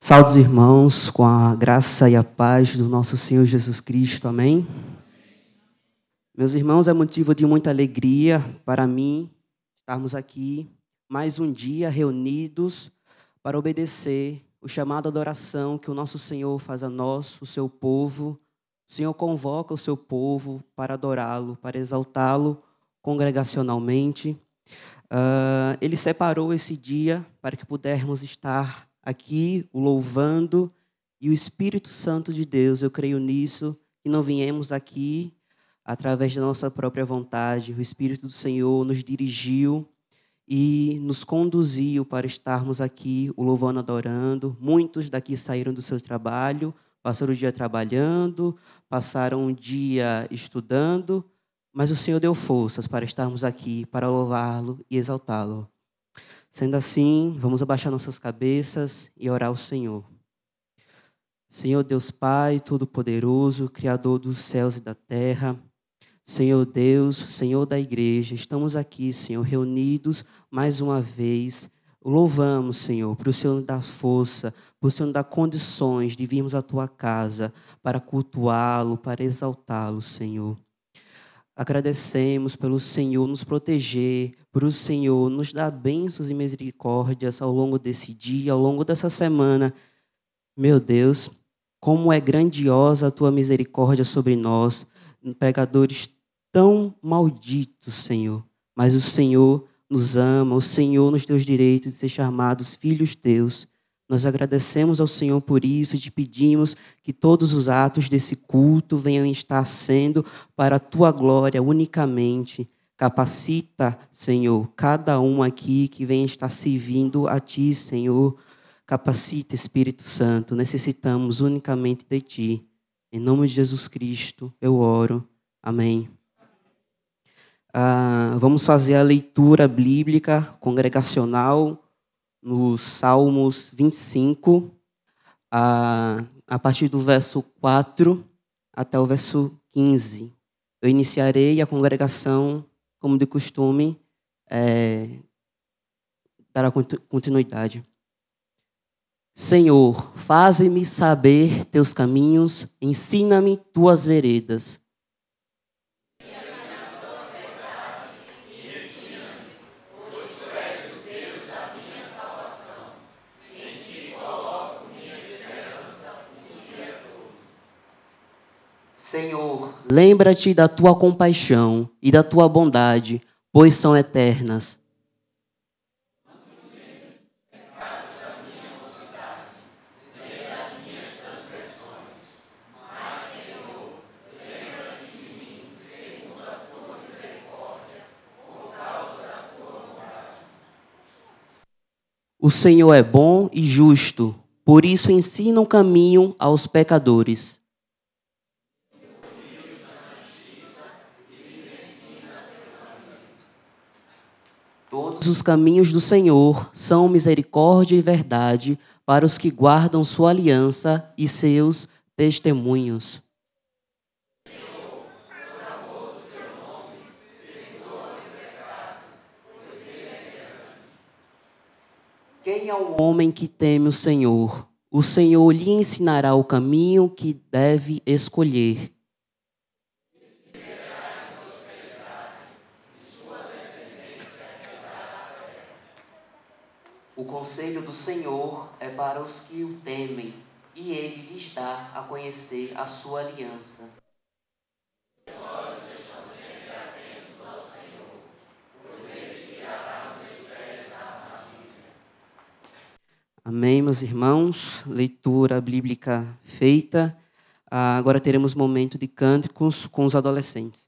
Salve, irmãos, com a graça e a paz do nosso Senhor Jesus Cristo. Amém? Meus irmãos, é motivo de muita alegria para mim estarmos aqui mais um dia reunidos para obedecer o chamado à adoração que o nosso Senhor faz a nós, o seu povo. O Senhor convoca o seu povo para adorá-lo, para exaltá-lo congregacionalmente. Ele separou esse dia para que pudermos estar aqui o louvando, e o Espírito Santo de Deus, eu creio nisso, que não viemos aqui através da nossa própria vontade. O Espírito do Senhor nos dirigiu e nos conduziu para estarmos aqui o louvando, adorando. Muitos daqui saíram do seu trabalho, passaram o dia trabalhando, passaram um dia estudando, mas o Senhor deu forças para estarmos aqui, para louvá-lo e exaltá-lo. Sendo assim, vamos abaixar nossas cabeças e orar ao Senhor. Senhor Deus Pai, Todo-Poderoso, Criador dos céus e da terra, Senhor Deus, Senhor da igreja, estamos aqui, Senhor, reunidos mais uma vez. Louvamos, Senhor, para o Senhor dar força, para o Senhor dar condições de virmos à Tua casa para cultuá-lo, para exaltá-lo, Senhor. Agradecemos pelo Senhor nos proteger, por o Senhor nos dar bênçãos e misericórdias ao longo desse dia, ao longo dessa semana. Meu Deus, como é grandiosa a Tua misericórdia sobre nós, pecadores tão malditos, Senhor. Mas o Senhor nos ama, o Senhor nos deu o direito de ser chamados filhos Teus. Nós agradecemos ao Senhor por isso e te pedimos que todos os atos desse culto venham estar sendo para a Tua glória unicamente. Capacita, Senhor, cada um aqui que venha estar servindo a Ti, Senhor. Capacita, Espírito Santo, necessitamos unicamente de Ti. Em nome de Jesus Cristo, eu oro. Amém. Vamos fazer a leitura bíblica congregacional nos Salmos 25, a partir do verso 4 até o verso 15. Eu iniciarei a congregação, como de costume, dará continuidade. Senhor, faze-me saber teus caminhos, ensina-me tuas veredas. Senhor, lembra-te da tua compaixão e da tua bondade, pois são eternas. O Senhor é bom e justo, por isso ensina o caminho aos pecadores. Todos os caminhos do Senhor são misericórdia e verdade para os que guardam sua aliança e seus testemunhos. Quem é o homem que teme o Senhor? O Senhor lhe ensinará o caminho que deve escolher. O conselho do Senhor é para os que o temem, e Ele lhes dá a conhecer a sua aliança. Os olhos estão sempre atentos ao Senhor, pois Ele tirará os meus pés da armadilha. Amém, meus irmãos. Leitura bíblica feita. Agora teremos momento de cânticos com os adolescentes.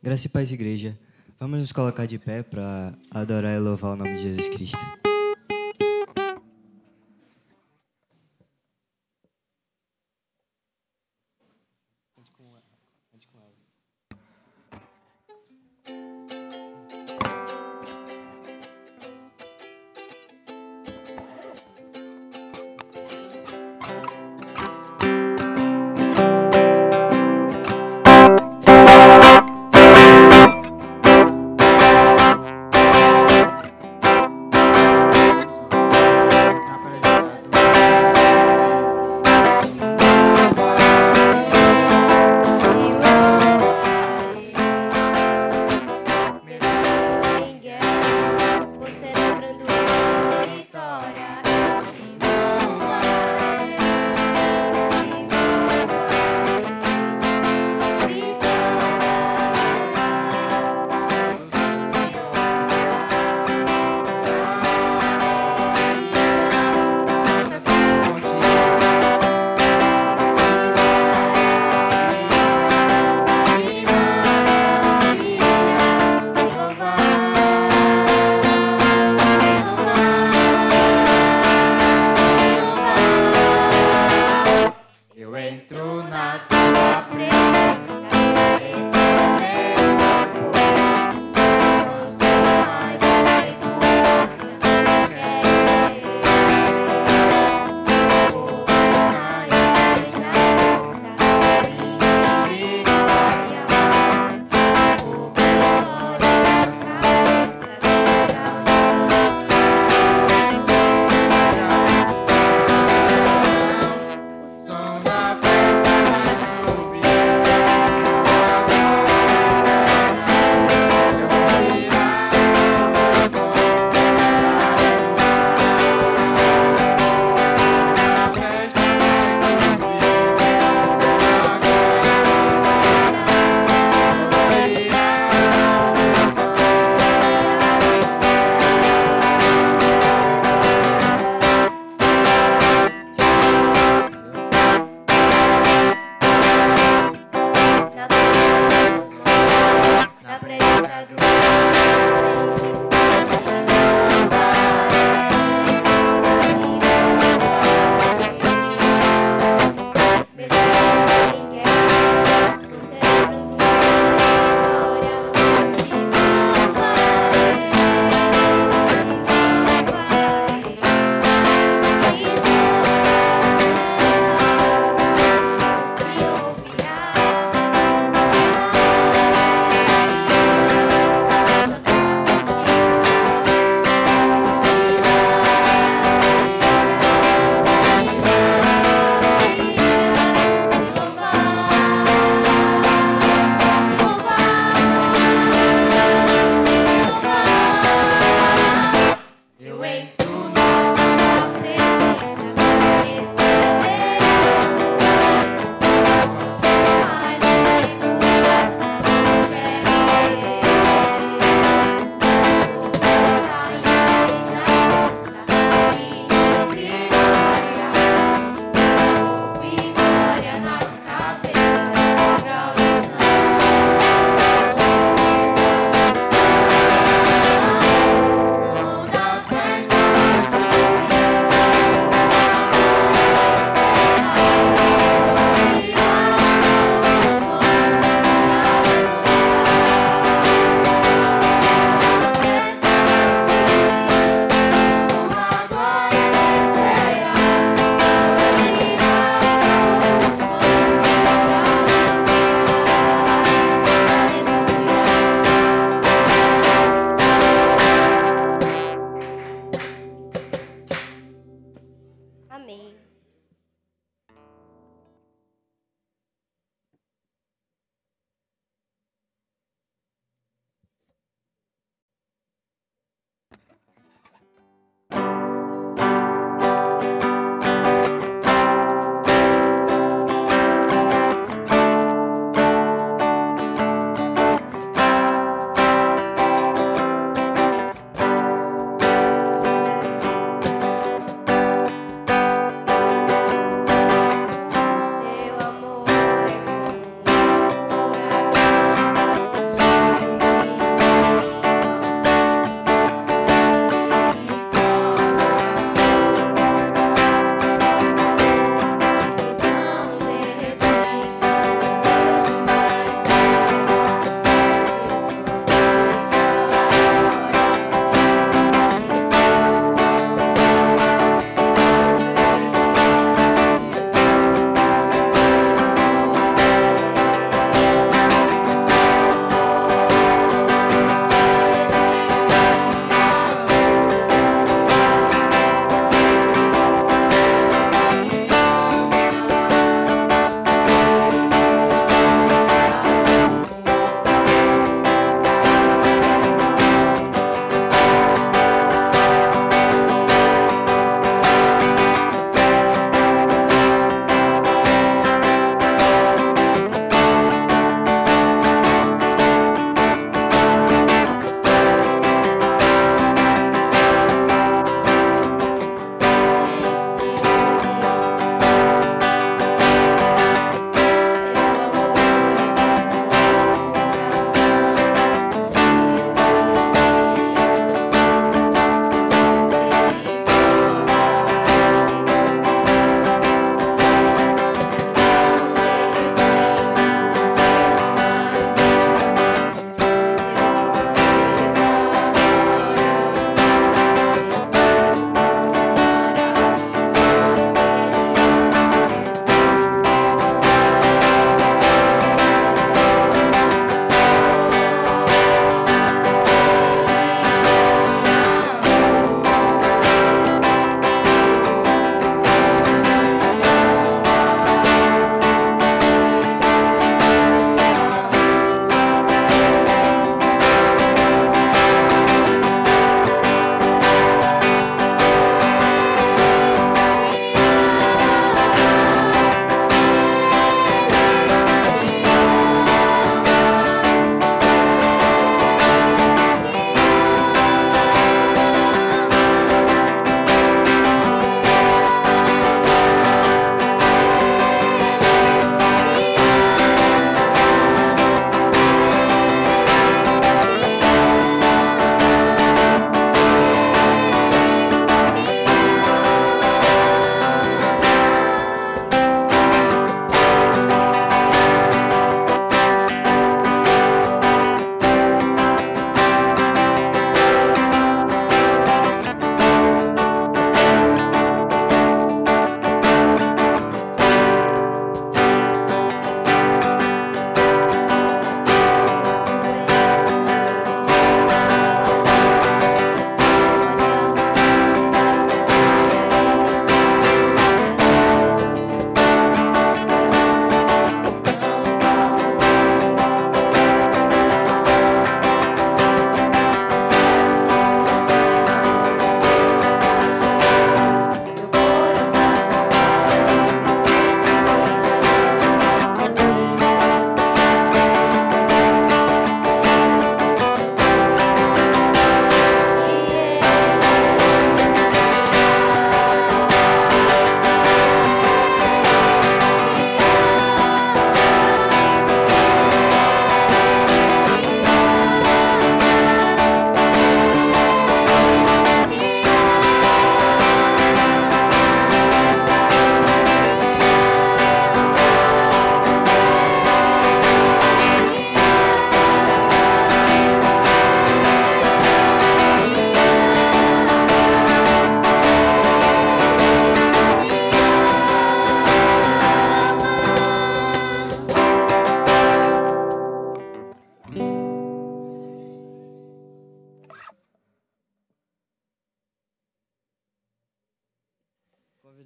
Graça e paz, igreja. Vamos nos colocar de pé para adorar e louvar o nome de Jesus Cristo.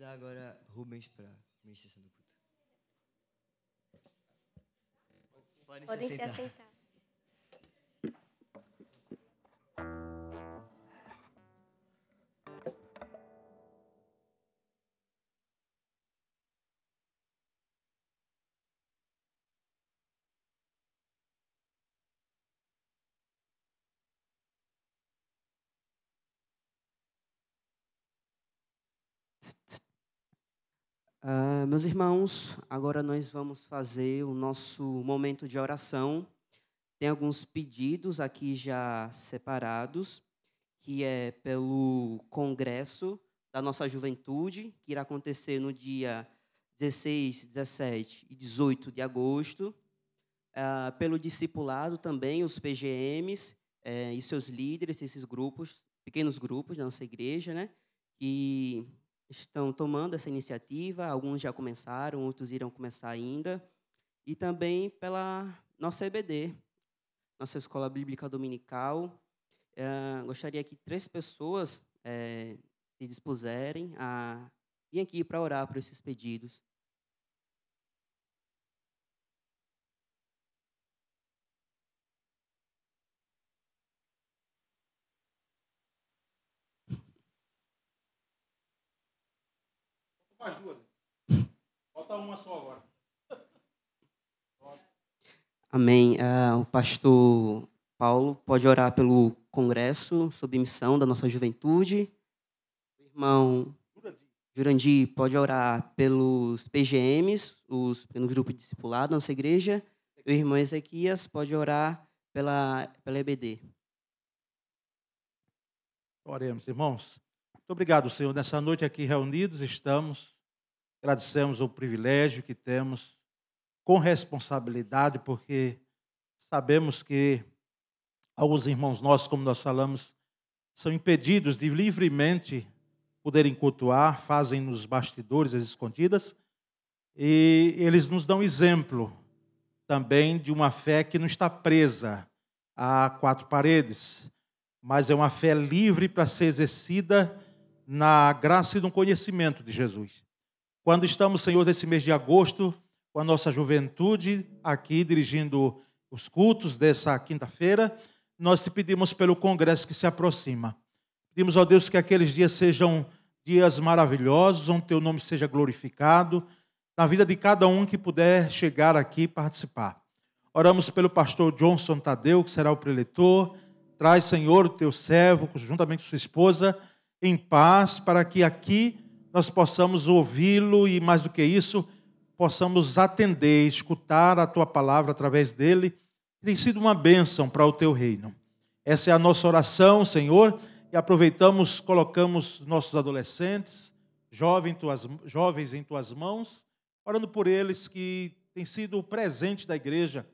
convidar agora Rubens para a ministração do culto. Podem se assentar. Meus irmãos, agora nós vamos fazer o nosso momento de oração. Tem alguns pedidos aqui já separados, que é pelo congresso da nossa juventude, que irá acontecer no dia 16, 17 e 18 de agosto. Pelo discipulado também, os PGMs e seus líderes, esses grupos, pequenos grupos da nossa igreja, né, que estão tomando essa iniciativa. Alguns já começaram, outros irão começar ainda. E também pela nossa EBD, nossa Escola Bíblica Dominical. Gostaria que 3 pessoas se dispuserem a vir aqui para orar por esses pedidos. Mais 2. Falta uma só agora. Amém. O pastor Paulo pode orar pelo congresso, sob missão da nossa juventude. O irmão Jurandir pode orar pelos PGMs, pelo grupo de discipulado da nossa igreja. E o irmão Ezequias pode orar pela EBD. Oremos, irmãos. Muito obrigado, Senhor. Nessa noite aqui reunidos estamos. Agradecemos o privilégio que temos, com responsabilidade, porque sabemos que alguns irmãos nossos, como nós falamos, são impedidos de livremente poderem cultuar, fazem nos bastidores, as escondidas, e eles nos dão exemplo também de uma fé que não está presa a 4 paredes, mas é uma fé livre para ser exercida na graça e no conhecimento de Jesus. Quando estamos, Senhor, nesse mês de agosto, com a nossa juventude aqui dirigindo os cultos dessa quinta-feira, nós te pedimos pelo congresso que se aproxima. Pedimos, ó Deus, que aqueles dias sejam dias maravilhosos, onde teu nome seja glorificado, na vida de cada um que puder chegar aqui e participar. Oramos pelo pastor Johnson Tadeu, que será o preletor. Traz, Senhor, o teu servo, juntamente com sua esposa, em paz, para que aqui nós possamos ouvi-lo e, mais do que isso, possamos atender, escutar a tua palavra através dele. Tem sido uma bênção para o teu reino. Essa é a nossa oração, Senhor, e aproveitamos, colocamos nossos adolescentes, jovens em tuas mãos, orando por eles que têm sido o presente da igreja,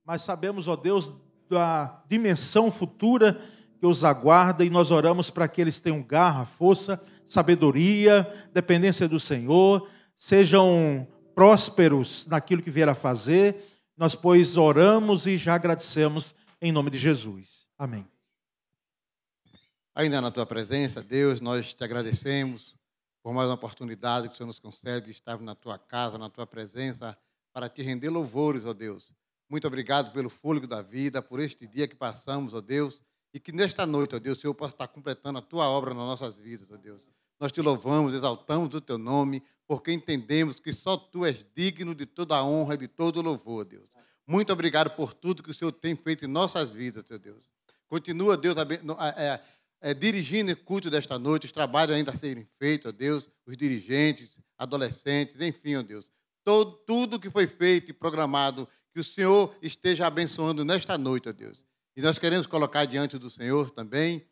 mas sabemos, ó Deus, da dimensão futura que os aguarda, e nós oramos para que eles tenham garra, força, sabedoria, dependência do Senhor, sejam prósperos naquilo que vier a fazer. Nós, pois, oramos e já agradecemos em nome de Jesus. Amém. Ainda na tua presença, Deus, nós te agradecemos por mais uma oportunidade que o Senhor nos concede de estar na tua casa, na tua presença, para te render louvores, ó Deus. Muito obrigado pelo fôlego da vida, por este dia que passamos, ó Deus, e que nesta noite, ó Deus, o Senhor possa estar completando a tua obra nas nossas vidas, ó Deus. Nós te louvamos, exaltamos o teu nome, porque entendemos que só tu és digno de toda a honra e de todo o louvor, Deus. Muito obrigado por tudo que o Senhor tem feito em nossas vidas, ó Deus. Continua, Deus, dirigindo o culto desta noite, os trabalhos ainda a serem feitos, ó Deus, os dirigentes, adolescentes, enfim, ó Deus. Tudo que foi feito e programado, que o Senhor esteja abençoando nesta noite, ó Deus. E nós queremos colocar diante do Senhor também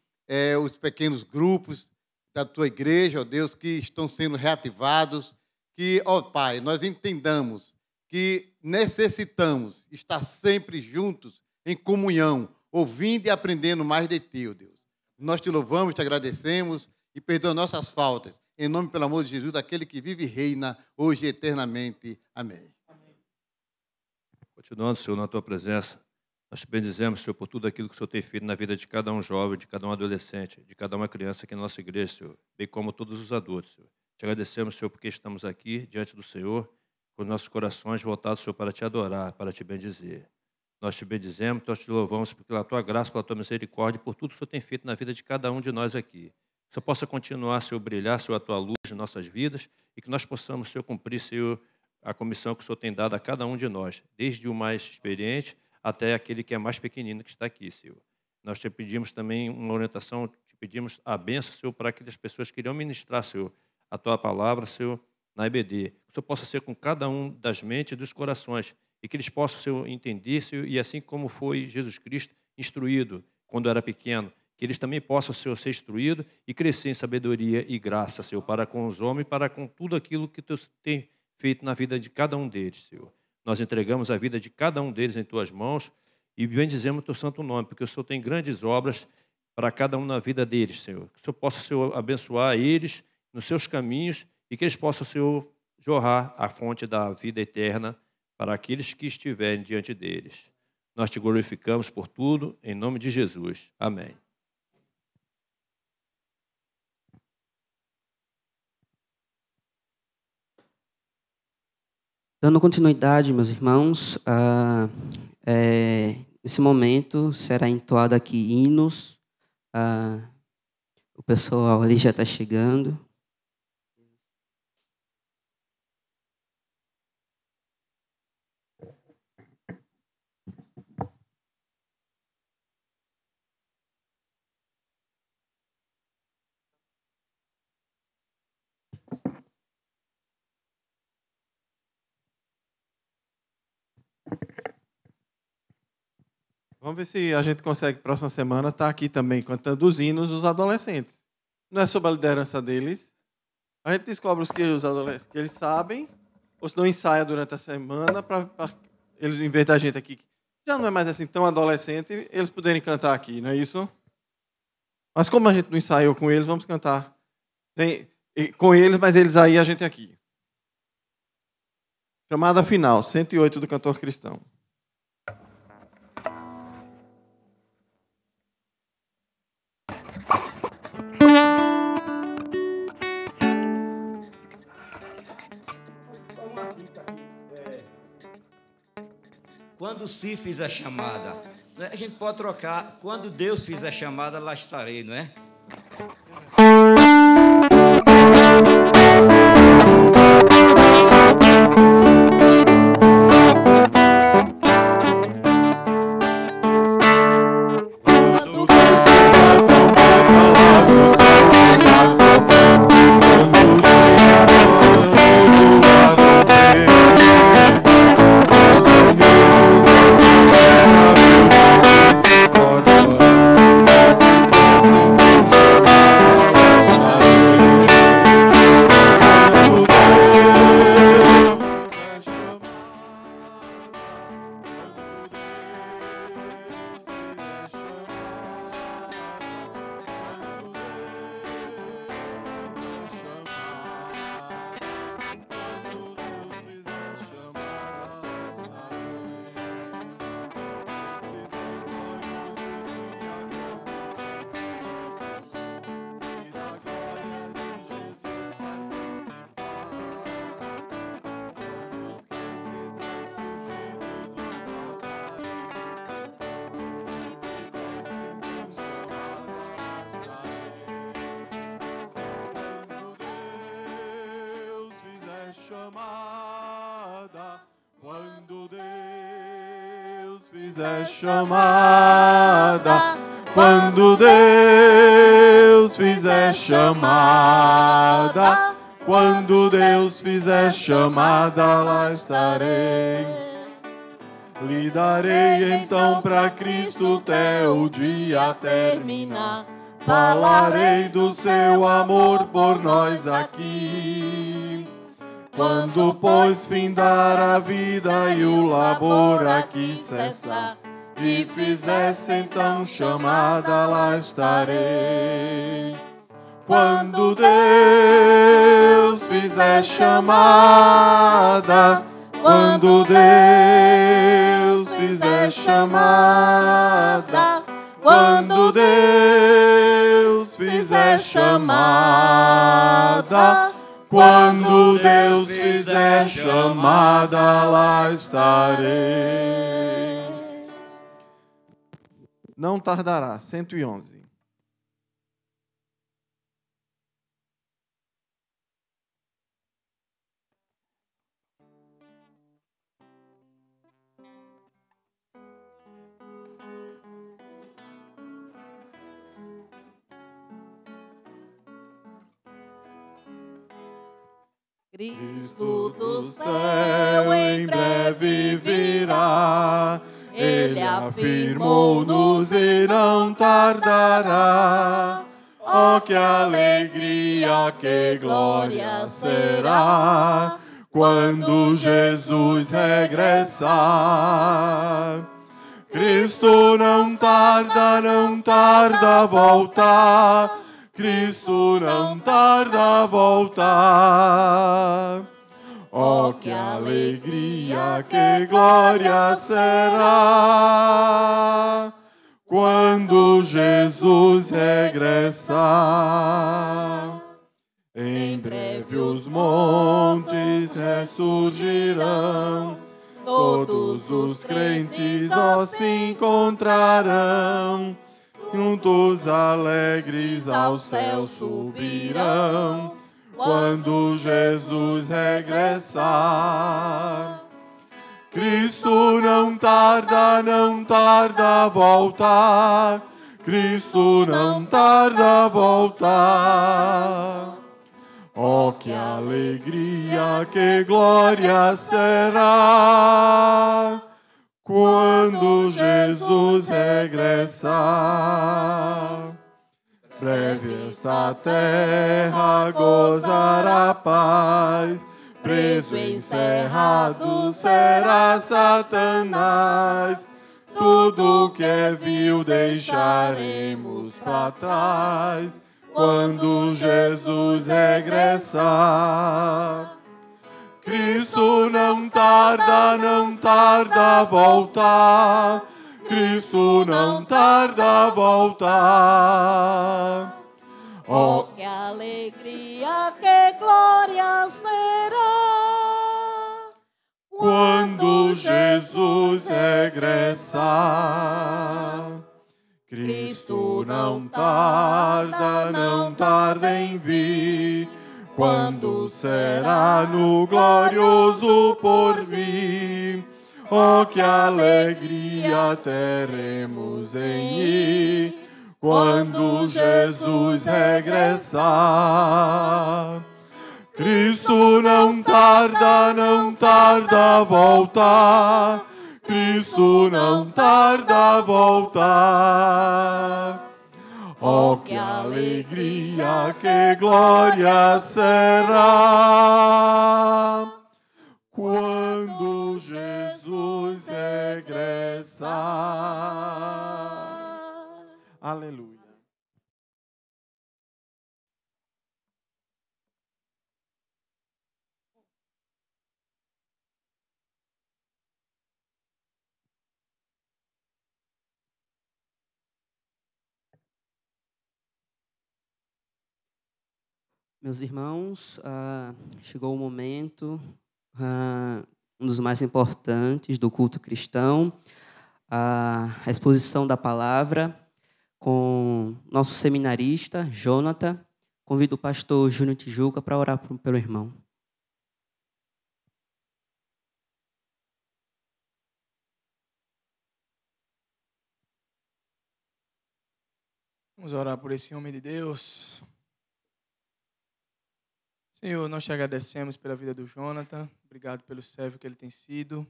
os pequenos grupos da tua igreja, ó Deus, que estão sendo reativados, que, ó Pai, nós entendamos que necessitamos estar sempre juntos, em comunhão, ouvindo e aprendendo mais de Ti, ó Deus. Nós te louvamos, te agradecemos e perdoa nossas faltas. Em nome, pelo amor de Jesus, aquele que vive e reina hoje e eternamente. Amém. Continuando, Senhor, na tua presença, nós te bendizemos, Senhor, por tudo aquilo que o Senhor tem feito na vida de cada um jovem, de cada um adolescente, de cada uma criança aqui na nossa igreja, Senhor, bem como todos os adultos, Senhor. Te agradecemos, Senhor, porque estamos aqui diante do Senhor, com nossos corações voltados, Senhor, para te adorar, para te bendizer. Nós te bendizemos, nós te louvamos pela tua graça, pela tua misericórdia, por tudo que o Senhor tem feito na vida de cada um de nós aqui. Que o Senhor possa continuar, Senhor, brilhar, Senhor, a tua luz em nossas vidas e que nós possamos, Senhor, cumprir, Senhor, a comissão que o Senhor tem dado a cada um de nós, desde o mais experiente até aquele que é mais pequenino que está aqui, Senhor. Nós te pedimos também uma orientação, te pedimos a bênção, Senhor, para aquelas pessoas que irão ministrar, Senhor, a tua palavra, Senhor, na EBD. Que o Senhor possa ser com cada um das mentes e dos corações e que eles possam, Senhor, entender, Senhor, e assim como foi Jesus Cristo instruído quando era pequeno, que eles também possam, Senhor, ser instruídos e crescer em sabedoria e graça, Senhor, para com os homens, para com tudo aquilo que tu tem feito na vida de cada um deles, Senhor. Nós entregamos a vida de cada um deles em tuas mãos e bendizemos o teu santo nome, porque o Senhor tem grandes obras para cada um na vida deles, Senhor. Que o Senhor possa, Senhor, abençoar eles nos seus caminhos e que eles possam, Senhor, jorrar a fonte da vida eterna para aqueles que estiverem diante deles. Nós te glorificamos por tudo, em nome de Jesus. Amém. Dando continuidade, meus irmãos, nesse momento será entoado aqui hinos. O pessoal ali já está chegando. Vamos ver se a gente consegue, próxima semana, estar aqui também, cantando os hinos dos adolescentes. Não é sobre a liderança deles. A gente descobre os que os adolescentes que eles sabem, ou se não ensaia durante a semana, para eles, em vez da gente aqui, já não é mais assim tão adolescente, eles poderem cantar aqui, não é isso? Mas como a gente não ensaiou com eles, vamos cantar com eles, mas eles aí, a gente aqui. Chamada final, 108 do Cantor Cristão. Quando se fizer a chamada, a gente pode trocar. Quando Deus fizer a chamada, lá estarei, não é? Quando Deus fizer chamada, quando Deus fizer chamada, lá estarei. Lhe darei então para Cristo até o dia terminar. Falarei do seu amor por nós aqui. Quando, pois, findar a vida e o labor aqui cessar, e fizesse então chamada, lá estarei. Quando Deus fizer chamada, quando Deus fizer chamada, quando Deus fizer chamada, Quando Deus fizer chamada, lá estarei. Não tardará. 111. Cristo do céu em breve virá, Ele afirmou-nos e não tardará. Oh, que alegria, que glória será, quando Jesus regressar. Cristo não tarda a voltar. Cristo não tarda a voltar. Oh, que alegria, que glória será, quando Jesus regressar. Em breve os montes ressurgirão, todos os crentes se encontrarão. Juntos alegres ao céu subirão, quando Jesus regressar. Cristo não tarda a voltar. Cristo não tarda a voltar. Oh, que alegria, que glória será, quando Jesus regressar. Breve esta terra gozará paz, preso e encerrado será Satanás. Tudo que é vil deixaremos para trás, quando Jesus regressar. Cristo não tarda a voltar. Cristo não tarda a voltar. Oh, que alegria, que glória será, quando Jesus regressar. Cristo não tarda em vir, quando será no glorioso porvir. Oh, que alegria teremos em ir, quando Jesus regressar. Cristo não tarda a voltar. Cristo não tarda a voltar. Oh, que alegria, que glória será, quando Jesus regressar. Aleluia. Meus irmãos, chegou o momento, um dos mais importantes do culto cristão, a exposição da palavra com nosso seminarista, Jonathan. Convido o pastor Júnior Tijuca para orar pelo irmão. Vamos orar por esse homem de Deus. Senhor, nós te agradecemos pela vida do Jonathan. Obrigado pelo servo que ele tem sido.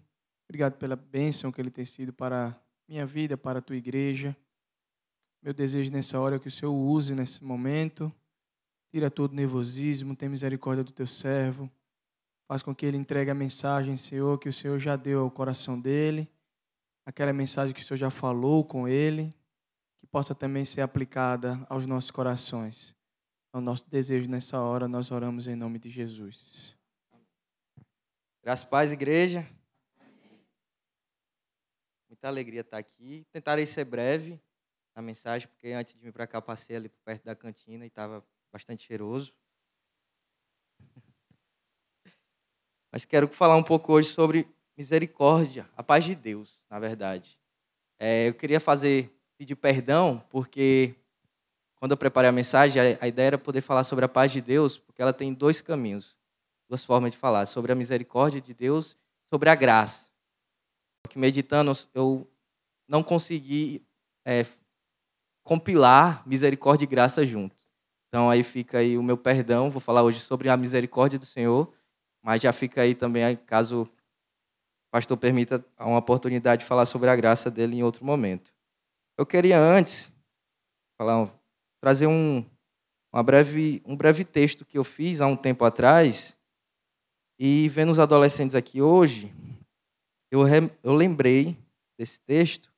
Obrigado pela bênção que ele tem sido para a minha vida, para a tua igreja. Meu desejo nessa hora é que o Senhor o use nesse momento. Tira todo o nervosismo, tem misericórdia do teu servo. Faz com que ele entregue a mensagem, Senhor, que o Senhor já deu ao coração dele. Aquela mensagem que o Senhor já falou com ele. Que possa também ser aplicada aos nossos corações. É o nosso desejo nessa hora, nós oramos em nome de Jesus. Graças a paz, igreja. Muita alegria estar aqui. Tentarei ser breve na mensagem, porque antes de vir para cá, passei ali perto da cantina e estava bastante cheiroso. Mas quero falar um pouco hoje sobre misericórdia, a paz de Deus, na verdade. Eu queria pedir perdão, porque quando eu preparei a mensagem, a ideia era poder falar sobre a paz de Deus, porque ela tem dois caminhos, duas formas de falar, sobre a misericórdia de Deus, sobre a graça. Que meditando, eu não consegui compilar misericórdia e graça juntos. Então aí fica aí o meu perdão, vou falar hoje sobre a misericórdia do Senhor, mas já fica aí também, caso o pastor permita, uma oportunidade de falar sobre a graça dele em outro momento. Eu queria antes trazer um breve texto que eu fiz há um tempo atrás, e vendo os adolescentes aqui hoje, eu lembrei desse texto,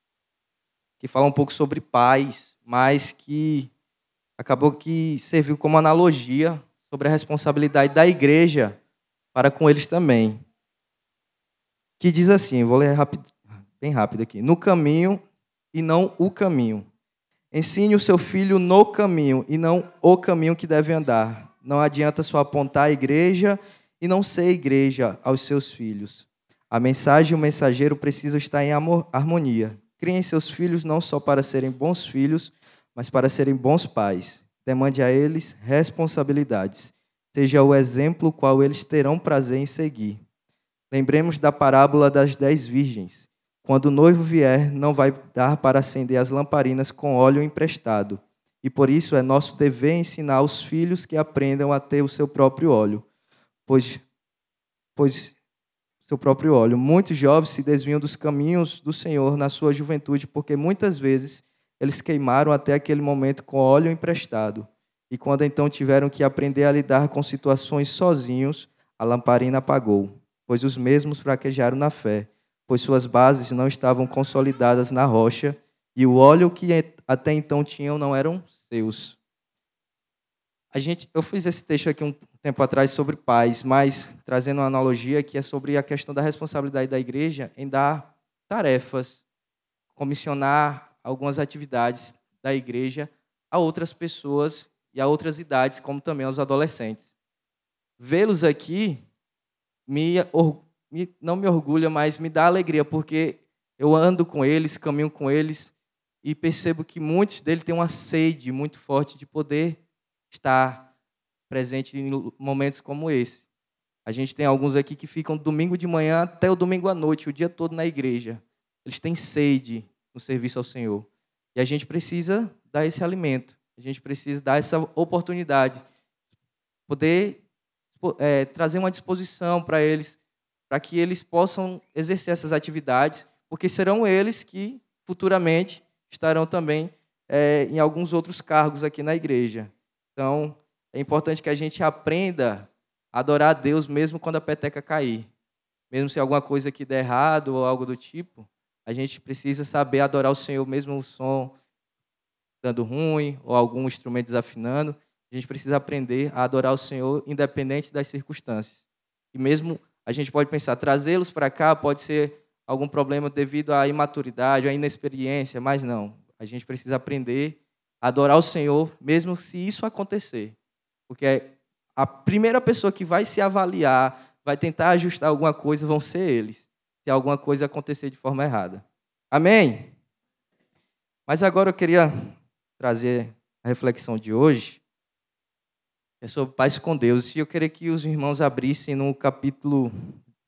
que fala um pouco sobre paz, mas que acabou que serviu como analogia sobre a responsabilidade da igreja para com eles também. Que diz assim, vou ler bem rápido aqui. No caminho e não o caminho. Ensine o seu filho no caminho e não o caminho que deve andar. Não adianta só apontar a igreja e não ser igreja aos seus filhos. A mensagem e o mensageiro precisam estar em harmonia. Criem seus filhos não só para serem bons filhos, mas para serem bons pais. Demande a eles responsabilidades. Seja o exemplo qual eles terão prazer em seguir. Lembremos da parábola das 10 virgens. Quando o noivo vier, não vai dar para acender as lamparinas com óleo emprestado. E por isso é nosso dever ensinar os filhos que aprendam a ter o seu próprio óleo. Pois seu próprio óleo. Muitos jovens se desviam dos caminhos do Senhor na sua juventude, porque muitas vezes eles queimaram até aquele momento com óleo emprestado. E quando então tiveram que aprender a lidar com situações sozinhos, a lamparina apagou, pois os mesmos fraquejaram na fé, pois suas bases não estavam consolidadas na rocha, e o óleo que até então tinham não eram seus. Eu fiz esse texto aqui um tempo atrás sobre paz, mas trazendo uma analogia que é sobre a questão da responsabilidade da igreja em dar tarefas, comissionar algumas atividades da igreja a outras pessoas e a outras idades, como também aos adolescentes. Vê-los aqui não me orgulha, mas me dá alegria, porque eu ando com eles, caminho com eles, e percebo que muitos deles têm uma sede muito forte de poder estar presente em momentos como esse. A gente tem alguns aqui que ficam domingo de manhã até o domingo à noite, o dia todo na igreja. Eles têm sede no serviço ao Senhor. E a gente precisa dar esse alimento. A gente precisa dar essa oportunidade. Poder trazer uma disposição para eles, para que eles possam exercer essas atividades, porque serão eles que futuramente estarão também em alguns outros cargos aqui na igreja. Então, é importante que a gente aprenda a adorar a Deus mesmo quando a peteca cair. Mesmo se alguma coisa aqui der errado ou algo do tipo, a gente precisa saber adorar o Senhor mesmo o som dando ruim ou algum instrumento desafinando. A gente precisa aprender a adorar o Senhor independente das circunstâncias. E mesmo a gente pode pensar, trazê-los para cá pode ser algum problema devido à imaturidade, à inexperiência, mas não. A gente precisa aprender a adorar o Senhor mesmo se isso acontecer. Porque a primeira pessoa que vai se avaliar, vai tentar ajustar alguma coisa, vão ser eles, se alguma coisa acontecer de forma errada. Amém? Mas agora eu queria trazer a reflexão de hoje, é sobre paz com Deus. E eu queria que os irmãos abrissem no capítulo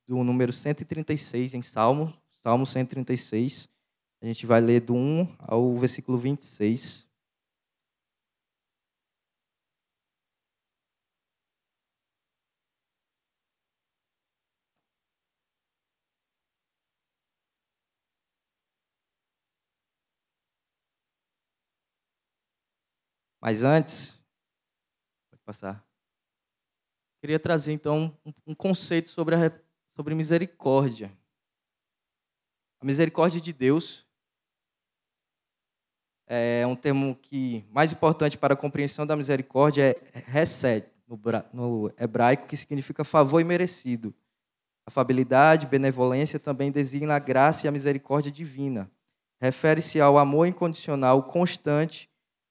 do número 136, em Salmo 136. A gente vai ler do 1 ao versículo 26. Mas antes, pode passar. Queria trazer então um conceito sobre misericórdia. A misericórdia de Deus é um termo que mais importante para a compreensão da misericórdia é hesed, no hebraico, que significa favor imerecido. Afabilidade, benevolência também designa a graça e a misericórdia divina. Refere-se ao amor incondicional, constante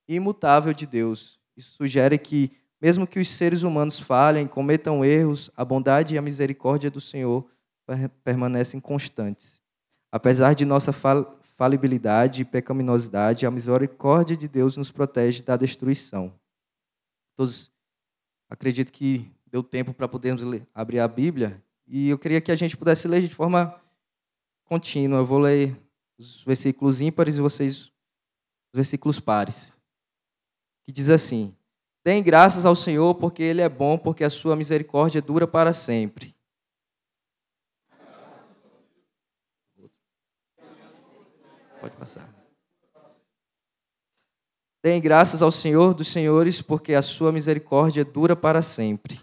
e imutável de Deus. Isso sugere que Mesmo que os seres humanos falhem, cometam erros, a bondade e a misericórdia do Senhor permanecem constantes. Apesar de nossa falibilidade e pecaminosidade, a misericórdia de Deus nos protege da destruição. Todos, acredito que deu tempo para podermos abrir a Bíblia, e eu queria que a gente pudesse ler de forma contínua. Eu vou ler os versículos ímpares e vocês os versículos pares, que diz assim: deem graças ao Senhor, porque Ele é bom, porque a sua misericórdia dura para sempre. Pode passar. Deem graças ao Senhor dos senhores, porque a sua misericórdia dura para sempre.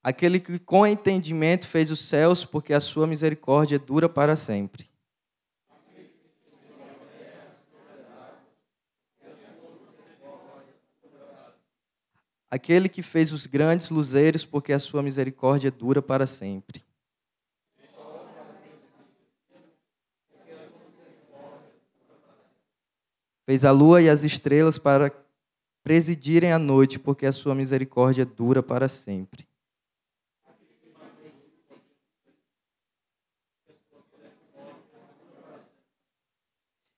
Aquele que com entendimento fez os céus, porque a sua misericórdia dura para sempre. Aquele que fez os grandes luzeiros, porque a sua misericórdia dura para sempre. Fez a lua e as estrelas para presidirem a noite, porque a sua misericórdia dura para sempre.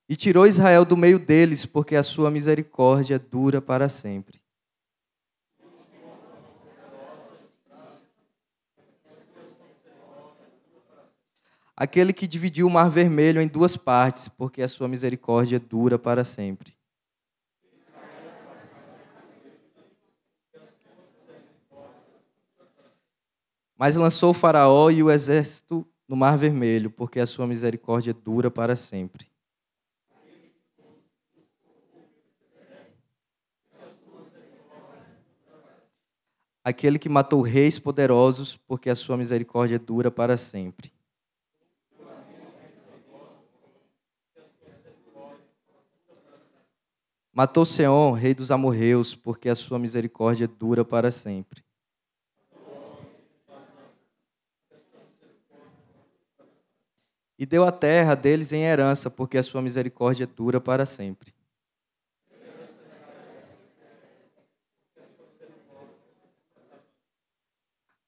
E tirou Israel do meio deles, porque a sua misericórdia dura para sempre. Aquele que dividiu o mar vermelho em duas partes, porque a sua misericórdia dura para sempre. Mas lançou o Faraó e o exército no mar vermelho, porque a sua misericórdia dura para sempre. Aquele que matou reis poderosos, porque a sua misericórdia dura para sempre. Matou Seom, rei dos amorreus, porque a sua misericórdia dura para sempre. E deu a terra deles em herança, porque a sua misericórdia dura para sempre.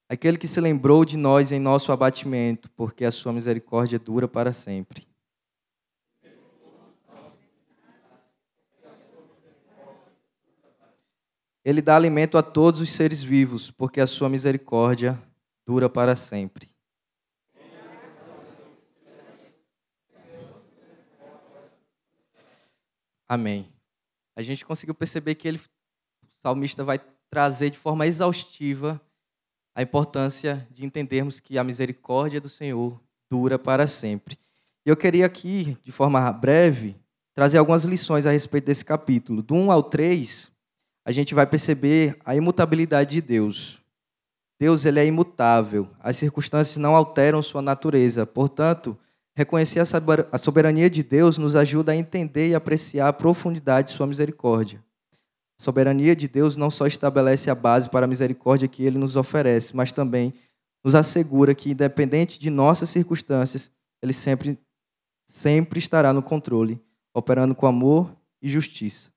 Aquele que se lembrou de nós em nosso abatimento, porque a sua misericórdia dura para sempre. Ele dá alimento a todos os seres vivos, porque a sua misericórdia dura para sempre. Amém. A gente conseguiu perceber que o salmista vai trazer de forma exaustiva a importância de entendermos que a misericórdia do Senhor dura para sempre. E eu queria aqui, de forma breve, trazer algumas lições a respeito desse capítulo. Do 1 ao 3, a gente vai perceber a imutabilidade de Deus. Deus, ele é imutável. As circunstâncias não alteram sua natureza. Portanto, reconhecer a soberania de Deus nos ajuda a entender e apreciar a profundidade de sua misericórdia. A soberania de Deus não só estabelece a base para a misericórdia que Ele nos oferece, mas também nos assegura que, independente de nossas circunstâncias, Ele sempre estará no controle, operando com amor e justiça.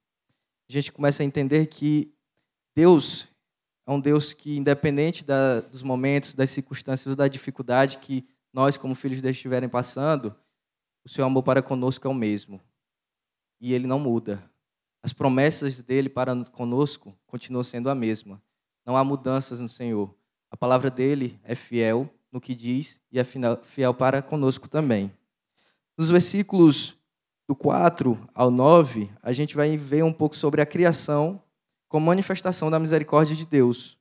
A gente começa a entender que Deus é um Deus que, independente dos momentos, das circunstâncias ou da dificuldade que nós, como filhos dele, estiverem passando, o seu amor para conosco é o mesmo. E Ele não muda. As promessas dele para conosco continuam sendo a mesma. Não há mudanças no Senhor. A palavra dele é fiel no que diz e é fiel para conosco também. Nos versículos do 4 ao 9, a gente vai ver um pouco sobre a criação como manifestação da misericórdia de Deus.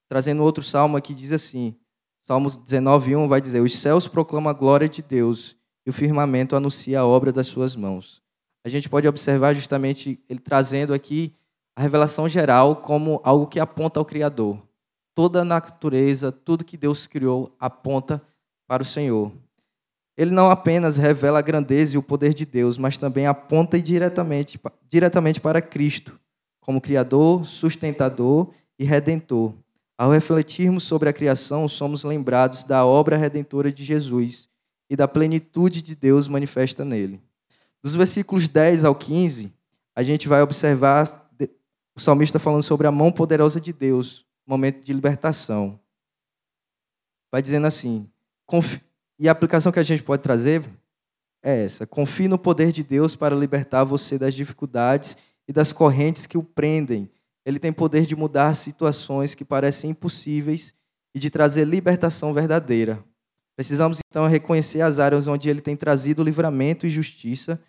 Trazendo outro salmo aqui, diz assim, Salmos 19:1 vai dizer: os céus proclamam a glória de Deus e o firmamento anuncia a obra das suas mãos. A gente pode observar justamente ele trazendo aqui a revelação geral como algo que aponta ao Criador. Toda a natureza, tudo que Deus criou aponta para o Senhor. Ele não apenas revela a grandeza e o poder de Deus, mas também aponta diretamente para Cristo, como Criador, sustentador e Redentor. Ao refletirmos sobre a criação, somos lembrados da obra redentora de Jesus e da plenitude de Deus manifesta nele. Dos versículos 10 ao 15, a gente vai observar o salmista falando sobre a mão poderosa de Deus, momento de libertação. Vai dizendo assim, e a aplicação que a gente pode trazer é essa: confie no poder de Deus para libertar você das dificuldades e das correntes que o prendem. Ele tem poder de mudar situações que parecem impossíveis e de trazer libertação verdadeira. Precisamos, então, reconhecer as áreas onde ele tem trazido livramento e justiça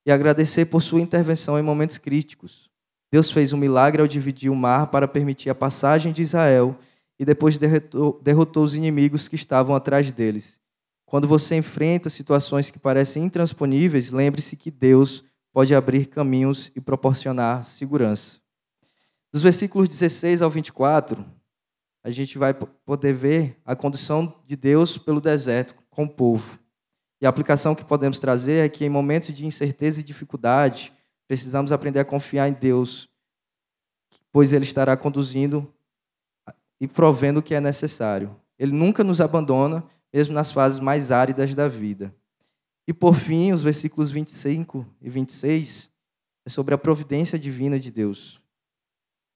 e agradecer por sua intervenção em momentos críticos. Deus fez um milagre ao dividir o mar para permitir a passagem de Israel e depois derrotou os inimigos que estavam atrás deles. Quando você enfrenta situações que parecem intransponíveis, lembre-se que Deus pode abrir caminhos e proporcionar segurança. Dos versículos 16 ao 24, a gente vai poder ver a condução de Deus pelo deserto com o povo. E a aplicação que podemos trazer é que em momentos de incerteza e dificuldade, precisamos aprender a confiar em Deus, pois Ele estará conduzindo e provendo o que é necessário. Ele nunca nos abandona, mesmo nas fases mais áridas da vida. E por fim, os versículos 25 e 26 é sobre a providência divina de Deus.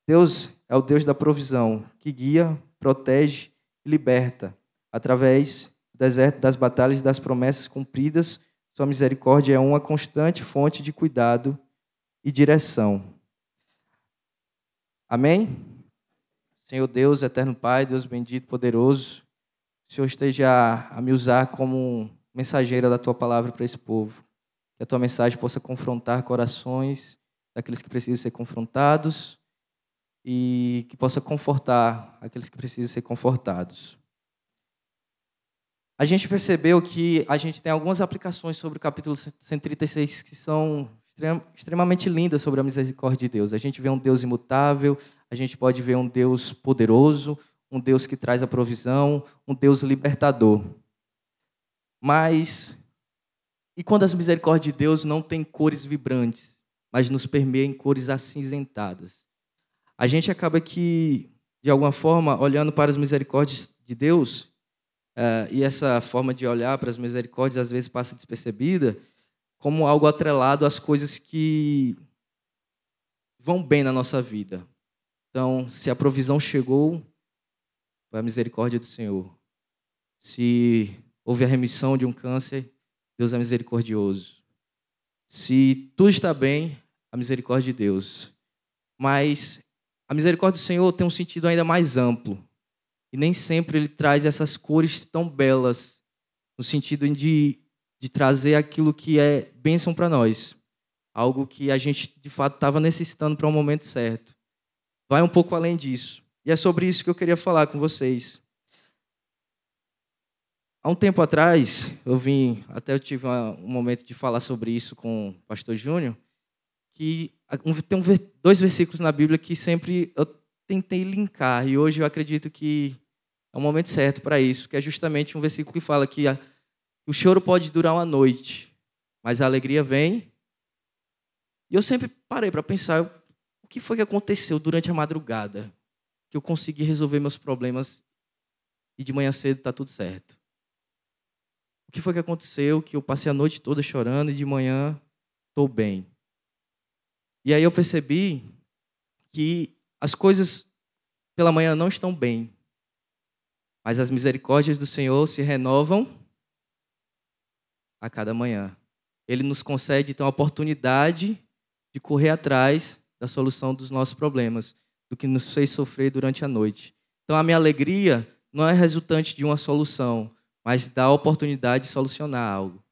Deus é o Deus da provisão, que guia, protege e liberta. Através do deserto, das batalhas e das promessas cumpridas, sua misericórdia é uma constante fonte de cuidado e direção. Amém? Senhor Deus, eterno Pai, Deus bendito, poderoso, o Senhor esteja a me usar como mensageira da Tua palavra para esse povo. Que a Tua mensagem possa confrontar corações daqueles que precisam ser confrontados e que possa confortar aqueles que precisam ser confortados. A gente percebeu que a gente tem algumas aplicações sobre o capítulo 136 que são extremamente lindas sobre a misericórdia de Deus. A gente vê um Deus imutável, a gente pode ver um Deus poderoso, um Deus que traz a provisão, um Deus libertador. Mas, e quando as misericórdias de Deus não têm cores vibrantes, mas nos permeiam em cores acinzentadas? A gente acaba que, de alguma forma, olhando para as misericórdias de Deus, e essa forma de olhar para as misericórdias às vezes passa despercebida, como algo atrelado às coisas que vão bem na nossa vida. Então, se a provisão chegou, foi a misericórdia do Senhor. Se houve a remissão de um câncer, Deus é misericordioso. Se tudo está bem, a misericórdia de Deus. Mas a misericórdia do Senhor tem um sentido ainda mais amplo. E nem sempre Ele traz essas cores tão belas, no sentido de trazer aquilo que é bênção para nós. Algo que a gente, de fato, estava necessitando para um momento certo. Vai um pouco além disso. E é sobre isso que eu queria falar com vocês. Há um tempo atrás, eu tive um momento de falar sobre isso com o pastor Júnior, que tem dois versículos na Bíblia que sempre eu tentei linkar, e hoje eu acredito que é o momento certo para isso, que é justamente um versículo que fala que o choro pode durar uma noite, mas a alegria vem. E eu sempre parei para pensar, o que foi que aconteceu durante a madrugada? Que eu consegui resolver meus problemas e de manhã cedo está tudo certo. O que foi que aconteceu que eu passei a noite toda chorando e de manhã estou bem? E aí eu percebi que as coisas pela manhã não estão bem, mas as misericórdias do Senhor se renovam a cada manhã. Ele nos concede, então, a oportunidade de correr atrás da solução dos nossos problemas, do que nos fez sofrer durante a noite. Então, a minha alegria não é resultante de uma solução, mas da oportunidade de solucionar algo.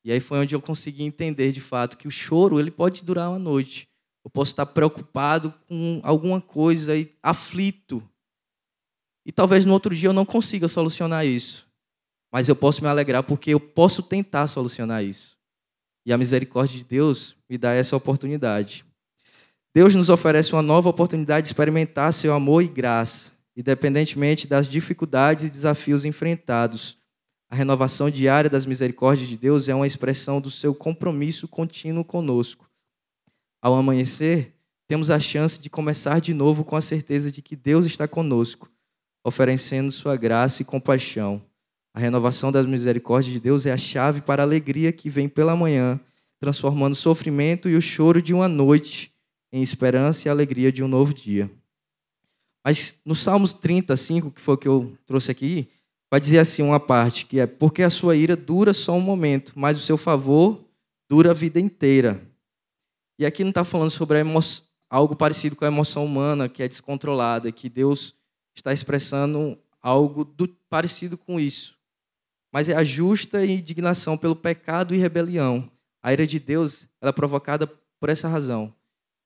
E aí foi onde eu consegui entender, de fato, que o choro ele pode durar uma noite. Eu posso estar preocupado com alguma coisa, e aflito. E talvez no outro dia eu não consiga solucionar isso. Mas eu posso me alegrar porque eu posso tentar solucionar isso. E a misericórdia de Deus me dá essa oportunidade. Deus nos oferece uma nova oportunidade de experimentar seu amor e graça, independentemente das dificuldades e desafios enfrentados. A renovação diária das misericórdias de Deus é uma expressão do seu compromisso contínuo conosco. Ao amanhecer, temos a chance de começar de novo com a certeza de que Deus está conosco, oferecendo sua graça e compaixão. A renovação das misericórdias de Deus é a chave para a alegria que vem pela manhã, transformando o sofrimento e o choro de uma noite em esperança e alegria de um novo dia. Mas no Salmos 35, que foi o que eu trouxe aqui, vai dizer assim uma parte, que é: porque a sua ira dura só um momento, mas o seu favor dura a vida inteira. E aqui não está falando sobre algo parecido com a emoção humana, que é descontrolada, que Deus está expressando algo parecido com isso. Mas é a justa indignação pelo pecado e rebelião. A ira de Deus ela é provocada por essa razão,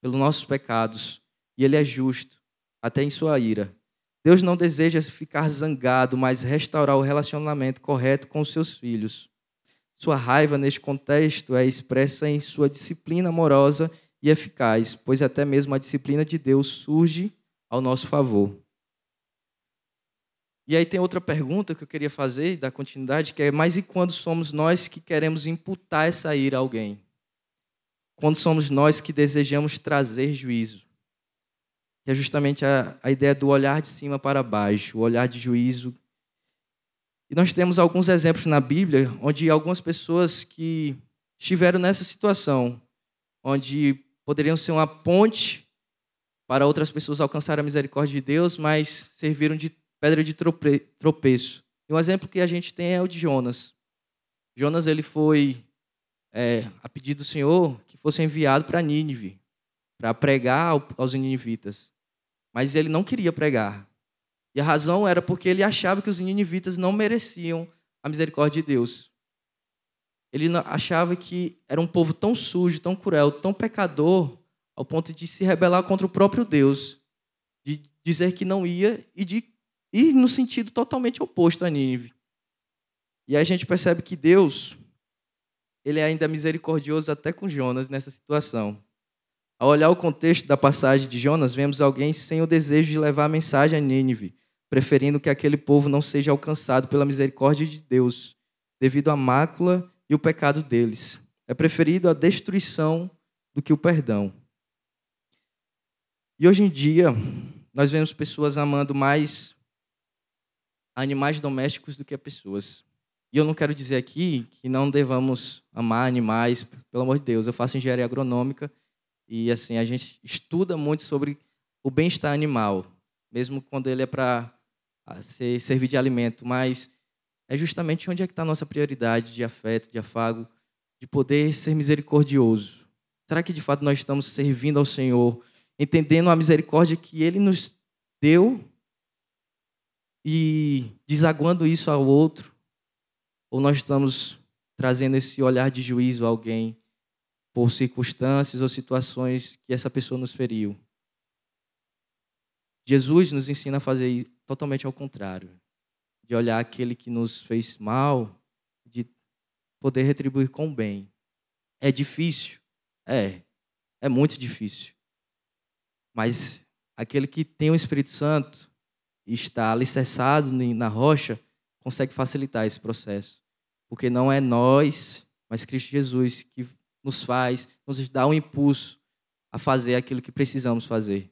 pelos nossos pecados. E Ele é justo, até em sua ira. Deus não deseja ficar zangado, mas restaurar o relacionamento correto com os seus filhos. Sua raiva, neste contexto, é expressa em sua disciplina amorosa e eficaz, pois até mesmo a disciplina de Deus surge ao nosso favor. E aí tem outra pergunta que eu queria fazer, da continuidade, que é: mas e quando somos nós que queremos imputar essa ira a alguém? Quando somos nós que desejamos trazer juízo? Que é justamente a ideia do olhar de cima para baixo, o olhar de juízo. E nós temos alguns exemplos na Bíblia onde algumas pessoas que estiveram nessa situação, onde poderiam ser uma ponte para outras pessoas alcançarem a misericórdia de Deus, mas serviram de pedra de tropeço. E um exemplo que a gente tem é o de Jonas. Jonas ele foi, a pedido do Senhor, que fosse enviado para Nínive, para pregar aos ninivitas. Mas ele não queria pregar. E a razão era porque ele achava que os ninivitas não mereciam a misericórdia de Deus. Ele achava que era um povo tão sujo, tão cruel, tão pecador, ao ponto de se rebelar contra o próprio Deus, de dizer que não ia e de ir no sentido totalmente oposto a Nínive. E aí a gente percebe que Deus, ele ainda é misericordioso até com Jonas nessa situação. Ao olhar o contexto da passagem de Jonas, vemos alguém sem o desejo de levar a mensagem a Nínive, preferindo que aquele povo não seja alcançado pela misericórdia de Deus, devido à mácula e o pecado deles. É preferido a destruição do que o perdão. E hoje em dia, nós vemos pessoas amando mais animais domésticos do que a pessoas. E eu não quero dizer aqui que não devamos amar animais, pelo amor de Deus. Eu faço engenharia agronômica e assim a gente estuda muito sobre o bem-estar animal, mesmo quando ele é para servir de alimento, mas é justamente onde é que está a nossa prioridade de afeto, de afago, de poder ser misericordioso. Será que de fato nós estamos servindo ao Senhor, entendendo a misericórdia que Ele nos deu e desaguando isso ao outro? Ou nós estamos trazendo esse olhar de juízo a alguém por circunstâncias ou situações que essa pessoa nos feriu? Jesus nos ensina a fazer totalmente ao contrário, de olhar aquele que nos fez mal, de poder retribuir com bem. É difícil? É muito difícil. Mas aquele que tem o Espírito Santo e está alicerçado na rocha, consegue facilitar esse processo. Porque não é nós, mas Cristo Jesus que nos dá um impulso a fazer aquilo que precisamos fazer.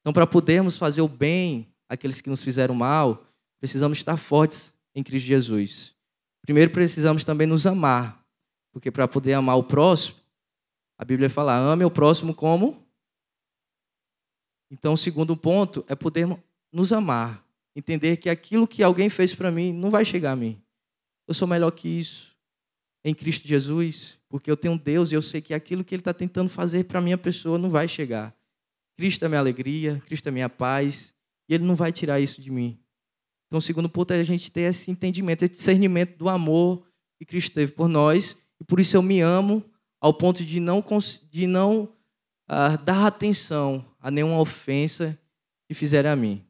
Então, para podermos fazer o bem àqueles que nos fizeram mal, precisamos estar fortes em Cristo Jesus. Primeiro, precisamos também nos amar. Porque para poder amar o próximo, a Bíblia fala: ame o próximo como? Então, o segundo ponto é poder nos amar. Entender que aquilo que alguém fez para mim não vai chegar a mim. Eu sou melhor que isso em Cristo Jesus, porque eu tenho um Deus e eu sei que aquilo que Ele está tentando fazer para a minha pessoa não vai chegar. Cristo é minha alegria, Cristo é minha paz, e Ele não vai tirar isso de mim. Então, o segundo ponto é a gente ter esse entendimento, esse discernimento do amor que Cristo teve por nós, e por isso eu me amo ao ponto de não dar atenção a nenhuma ofensa que fizerem a mim.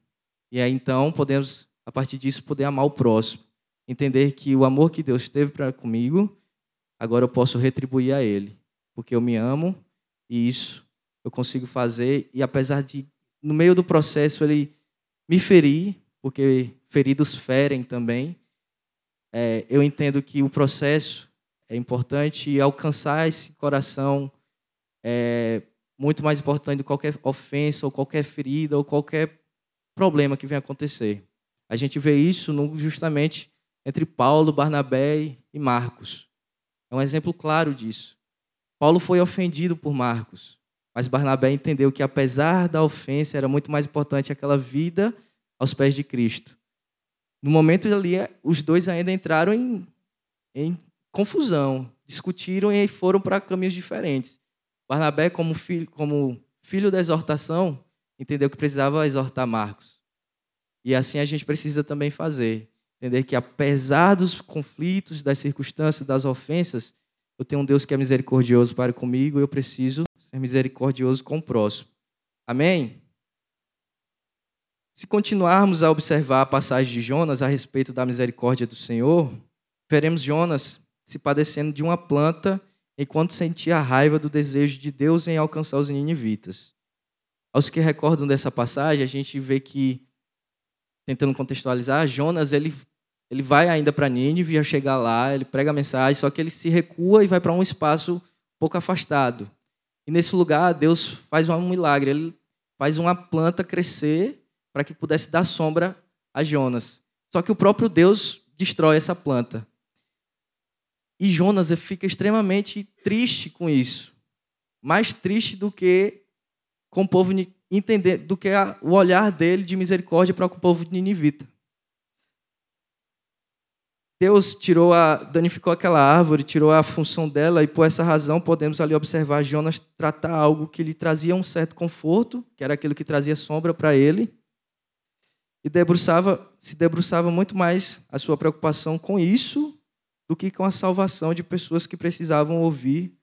E aí, então, podemos, a partir disso, poder amar o próximo. Entender que o amor que Deus teve comigo, agora eu posso retribuir a Ele. Porque eu me amo e isso eu consigo fazer. E apesar de, no meio do processo, Ele me ferir, porque feridos ferem também, eu entendo que o processo é importante e alcançar esse coração é muito mais importante do que qualquer ofensa, ou qualquer ferida, ou qualquer problema que venha acontecer. A gente vê isso justamente entre Paulo, Barnabé e Marcos. É um exemplo claro disso. Paulo foi ofendido por Marcos, mas Barnabé entendeu que, apesar da ofensa, era muito mais importante aquela vida aos pés de Cristo. No momento ali, os dois ainda entraram em confusão, discutiram e foram para caminhos diferentes. Barnabé, como filho da exortação, entendeu que precisava exortar Marcos. E assim a gente precisa também fazer. Entender que, apesar dos conflitos, das circunstâncias, das ofensas, eu tenho um Deus que é misericordioso para comigo e eu preciso ser misericordioso com o próximo. Amém? Se continuarmos a observar a passagem de Jonas a respeito da misericórdia do Senhor, veremos Jonas se padecendo de uma planta enquanto sentia a raiva do desejo de Deus em alcançar os ninivitas. Aos que recordam dessa passagem, a gente vê que, tentando contextualizar, Jonas ele vai ainda para Nínive, ao chegar lá, ele prega a mensagem, só que ele se recua e vai para um espaço um pouco afastado. E nesse lugar, Deus faz um milagre, ele faz uma planta crescer para que pudesse dar sombra a Jonas. Só que o próprio Deus destrói essa planta. E Jonas fica extremamente triste com isso. Mais triste do que com o povo entender, do que o olhar dele de misericórdia para com o povo ninivita. Deus danificou aquela árvore, tirou a função dela, e por essa razão podemos ali observar Jonas tratar algo que lhe trazia um certo conforto, que era aquilo que trazia sombra para ele, e se debruçava muito mais a sua preocupação com isso do que com a salvação de pessoas que precisavam ouvir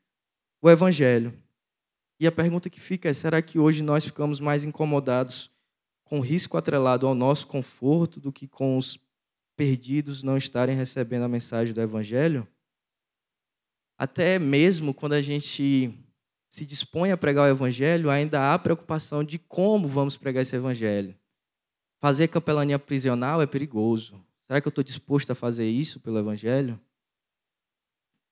o Evangelho. E a pergunta que fica é, será que hoje nós ficamos mais incomodados com o risco atrelado ao nosso conforto do que com os perdidos não estarem recebendo a mensagem do Evangelho? Até mesmo quando a gente se dispõe a pregar o Evangelho, ainda há preocupação de como vamos pregar esse Evangelho. Fazer capelania prisional é perigoso. Será que eu estou disposto a fazer isso pelo Evangelho?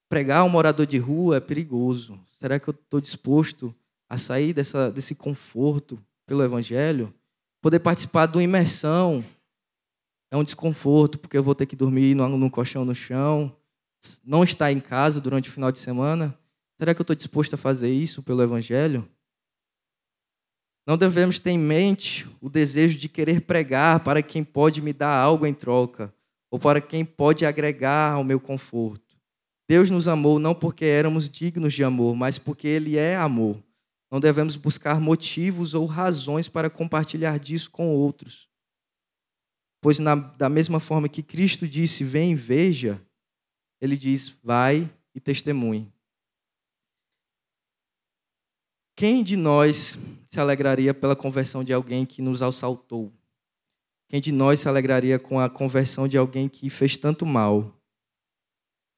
Pregar ao morador de rua é perigoso. Será que eu estou disposto a sair desse conforto pelo Evangelho? Poder participar de uma imersão é um desconforto, porque eu vou ter que dormir num colchão no chão, não estar em casa durante o final de semana. Será que eu estou disposto a fazer isso pelo Evangelho? Não devemos ter em mente o desejo de querer pregar para quem pode me dar algo em troca, ou para quem pode agregar ao meu conforto. Deus nos amou não porque éramos dignos de amor, mas porque Ele é amor. Não devemos buscar motivos ou razões para compartilhar disso com outros. Pois da mesma forma que Cristo disse, vem e veja, Ele diz, vai e testemunhe. Quem de nós se alegraria pela conversão de alguém que nos assaltou? Quem de nós se alegraria com a conversão de alguém que fez tanto mal?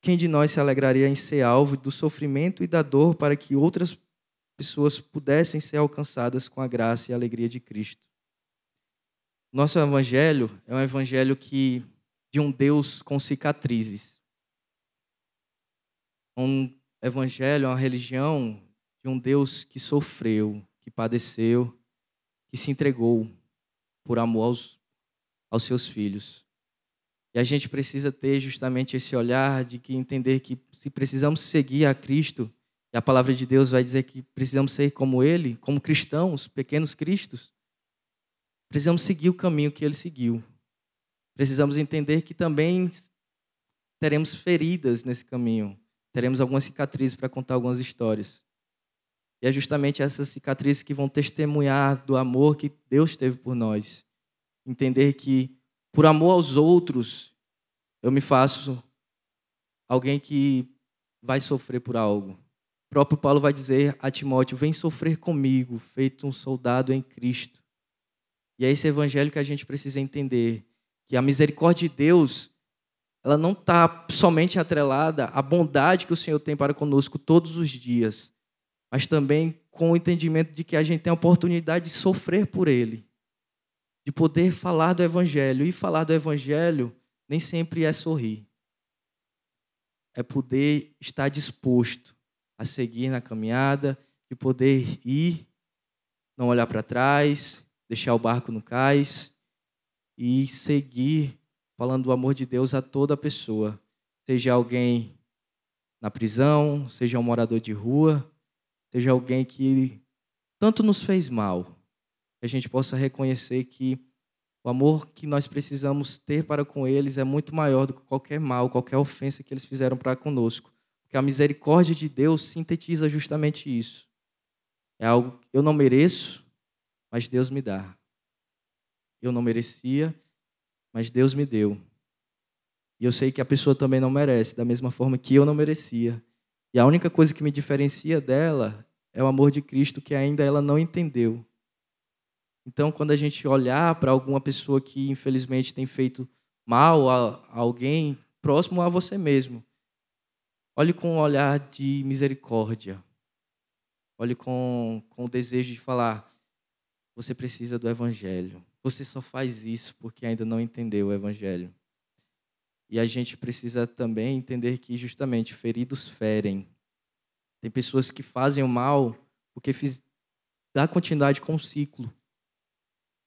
Quem de nós se alegraria em ser alvo do sofrimento e da dor para que outras pessoas pudessem ser alcançadas com a graça e a alegria de Cristo? Nosso evangelho é um evangelho de um Deus com cicatrizes. Um evangelho, uma religião de um Deus que sofreu, que padeceu, que se entregou por amor aos seus filhos. E a gente precisa ter justamente esse olhar de que entender que se precisamos seguir a Cristo, e a palavra de Deus vai dizer que precisamos ser como Ele, como cristãos, pequenos cristos, precisamos seguir o caminho que Ele seguiu. Precisamos entender que também teremos feridas nesse caminho, teremos algumas cicatrizes para contar algumas histórias. E é justamente essas cicatrizes que vão testemunhar do amor que Deus teve por nós. Entender que, por amor aos outros, eu me faço alguém que vai sofrer por algo. O próprio Paulo vai dizer a Timóteo, vem sofrer comigo, feito um soldado em Cristo. E é esse evangelho que a gente precisa entender, que a misericórdia de Deus, ela não está somente atrelada à bondade que o Senhor tem para conosco todos os dias, mas também com o entendimento de que a gente tem a oportunidade de sofrer por Ele, de poder falar do Evangelho. E falar do Evangelho nem sempre é sorrir. É poder estar disposto a seguir na caminhada, de poder ir, não olhar para trás, deixar o barco no cais e seguir falando do amor de Deus a toda pessoa, seja alguém na prisão, seja um morador de rua, seja alguém que tanto nos fez mal, que a gente possa reconhecer que o amor que nós precisamos ter para com eles é muito maior do que qualquer mal, qualquer ofensa que eles fizeram para conosco. Porque a misericórdia de Deus sintetiza justamente isso. É algo que eu não mereço, mas Deus me dá. Eu não merecia, mas Deus me deu. E eu sei que a pessoa também não merece, da mesma forma que eu não merecia. E a única coisa que me diferencia dela é o amor de Cristo, que ainda ela não entendeu. Então, quando a gente olhar para alguma pessoa que, infelizmente, tem feito mal a alguém próximo a você mesmo, olhe com um olhar de misericórdia. Olhe com o desejo de falar, você precisa do Evangelho. Você só faz isso porque ainda não entendeu o Evangelho. E a gente precisa também entender que, justamente, feridos ferem. Tem pessoas que fazem o mal porque dá continuidade com o ciclo.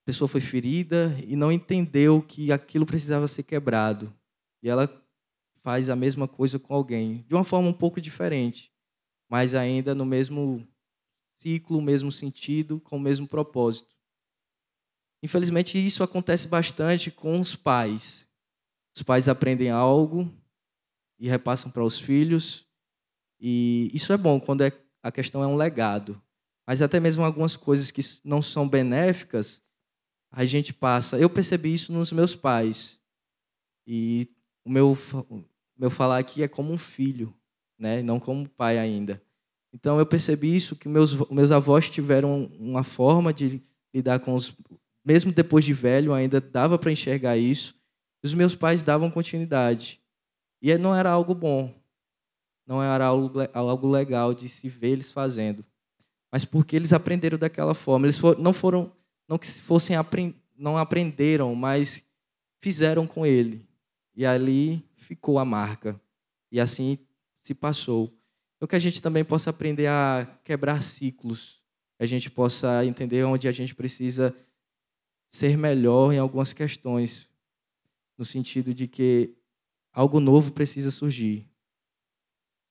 A pessoa foi ferida e não entendeu que aquilo precisava ser quebrado. E ela faz a mesma coisa com alguém, de uma forma um pouco diferente, mas ainda no mesmo ciclo, o mesmo sentido, com o mesmo propósito. Infelizmente, isso acontece bastante com os pais. Os pais aprendem algo e repassam para os filhos. E isso é bom quando a questão é um legado. Mas até mesmo algumas coisas que não são benéficas, a gente passa. Eu percebi isso nos meus pais. E o meu falar aqui é como um filho, né? Não como pai ainda. Então eu percebi isso, que meus avós tiveram uma forma de lidar com os... Mesmo depois de velho, ainda dava para enxergar isso. Os meus pais davam continuidade. E não era algo bom. Não era algo legal de se ver eles fazendo. Mas porque eles aprenderam daquela forma. Eles não aprenderam, mas fizeram com ele. E ali ficou a marca. E assim se passou. Então que a gente também possa aprender a quebrar ciclos. Que a gente possa entender onde a gente precisa ser melhor em algumas questões. No sentido de que algo novo precisa surgir.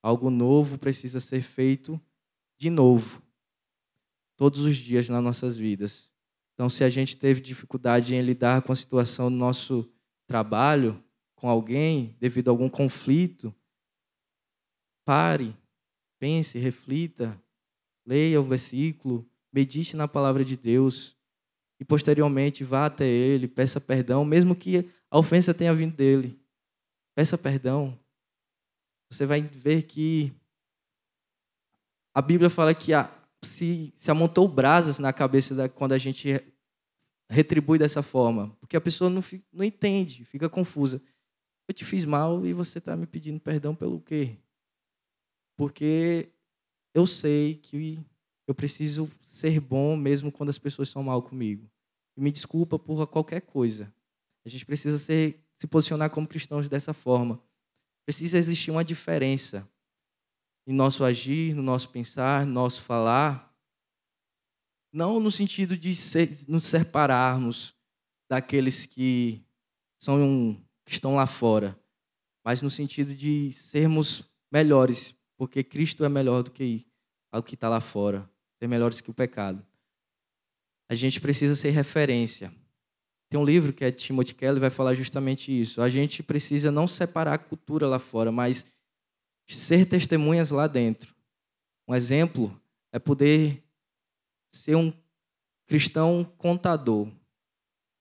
Algo novo precisa ser feito de novo. Todos os dias nas nossas vidas. Então, se a gente teve dificuldade em lidar com a situação do nosso trabalho, com alguém, devido a algum conflito, pare, pense, reflita, leia o versículo, medite na palavra de Deus e, posteriormente, vá até ele, peça perdão, mesmo que a ofensa tenha vindo dele. Peça perdão. Você vai ver que a Bíblia fala que se amontou brasas na cabeça quando a gente retribui dessa forma. Porque a pessoa não entende, fica confusa. Eu te fiz mal e você está me pedindo perdão pelo quê? Porque eu sei que eu preciso ser bom mesmo quando as pessoas são mal comigo. E me desculpa por qualquer coisa. A gente precisa se posicionar como cristãos dessa forma. Precisa existir uma diferença em nosso agir, no nosso pensar, no nosso falar. Não no sentido de nos separarmos daqueles que estão lá fora, mas no sentido de sermos melhores, porque Cristo é melhor do que o que está lá fora, ser melhores que o pecado. A gente precisa ser referência. Tem um livro que é de Timothy Keller, vai falar justamente isso. A gente precisa não separar a cultura lá fora, mas ser testemunhas lá dentro. Um exemplo é poder ser um cristão contador,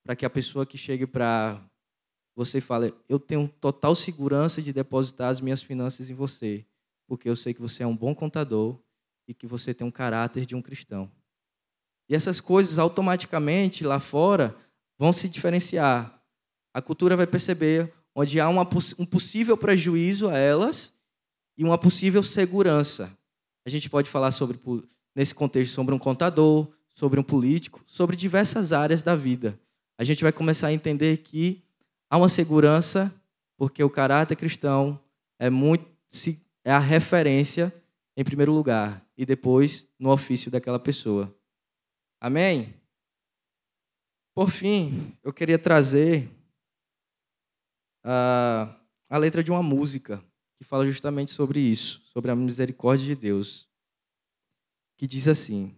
para que a pessoa que chegue para você fale, eu tenho total segurança de depositar as minhas finanças em você, porque eu sei que você é um bom contador e que você tem um caráter de um cristão. E essas coisas automaticamente lá fora vão se diferenciar. A cultura vai perceber onde há um possível prejuízo a elas e uma possível segurança. A gente pode falar nesse contexto sobre um contador, sobre um político, sobre diversas áreas da vida. A gente vai começar a entender que há uma segurança, porque o caráter cristão é a referência em primeiro lugar e depois no ofício daquela pessoa. Amém? Por fim, eu queria trazer a letra de uma música que fala justamente sobre isso, sobre a misericórdia de Deus, que diz assim: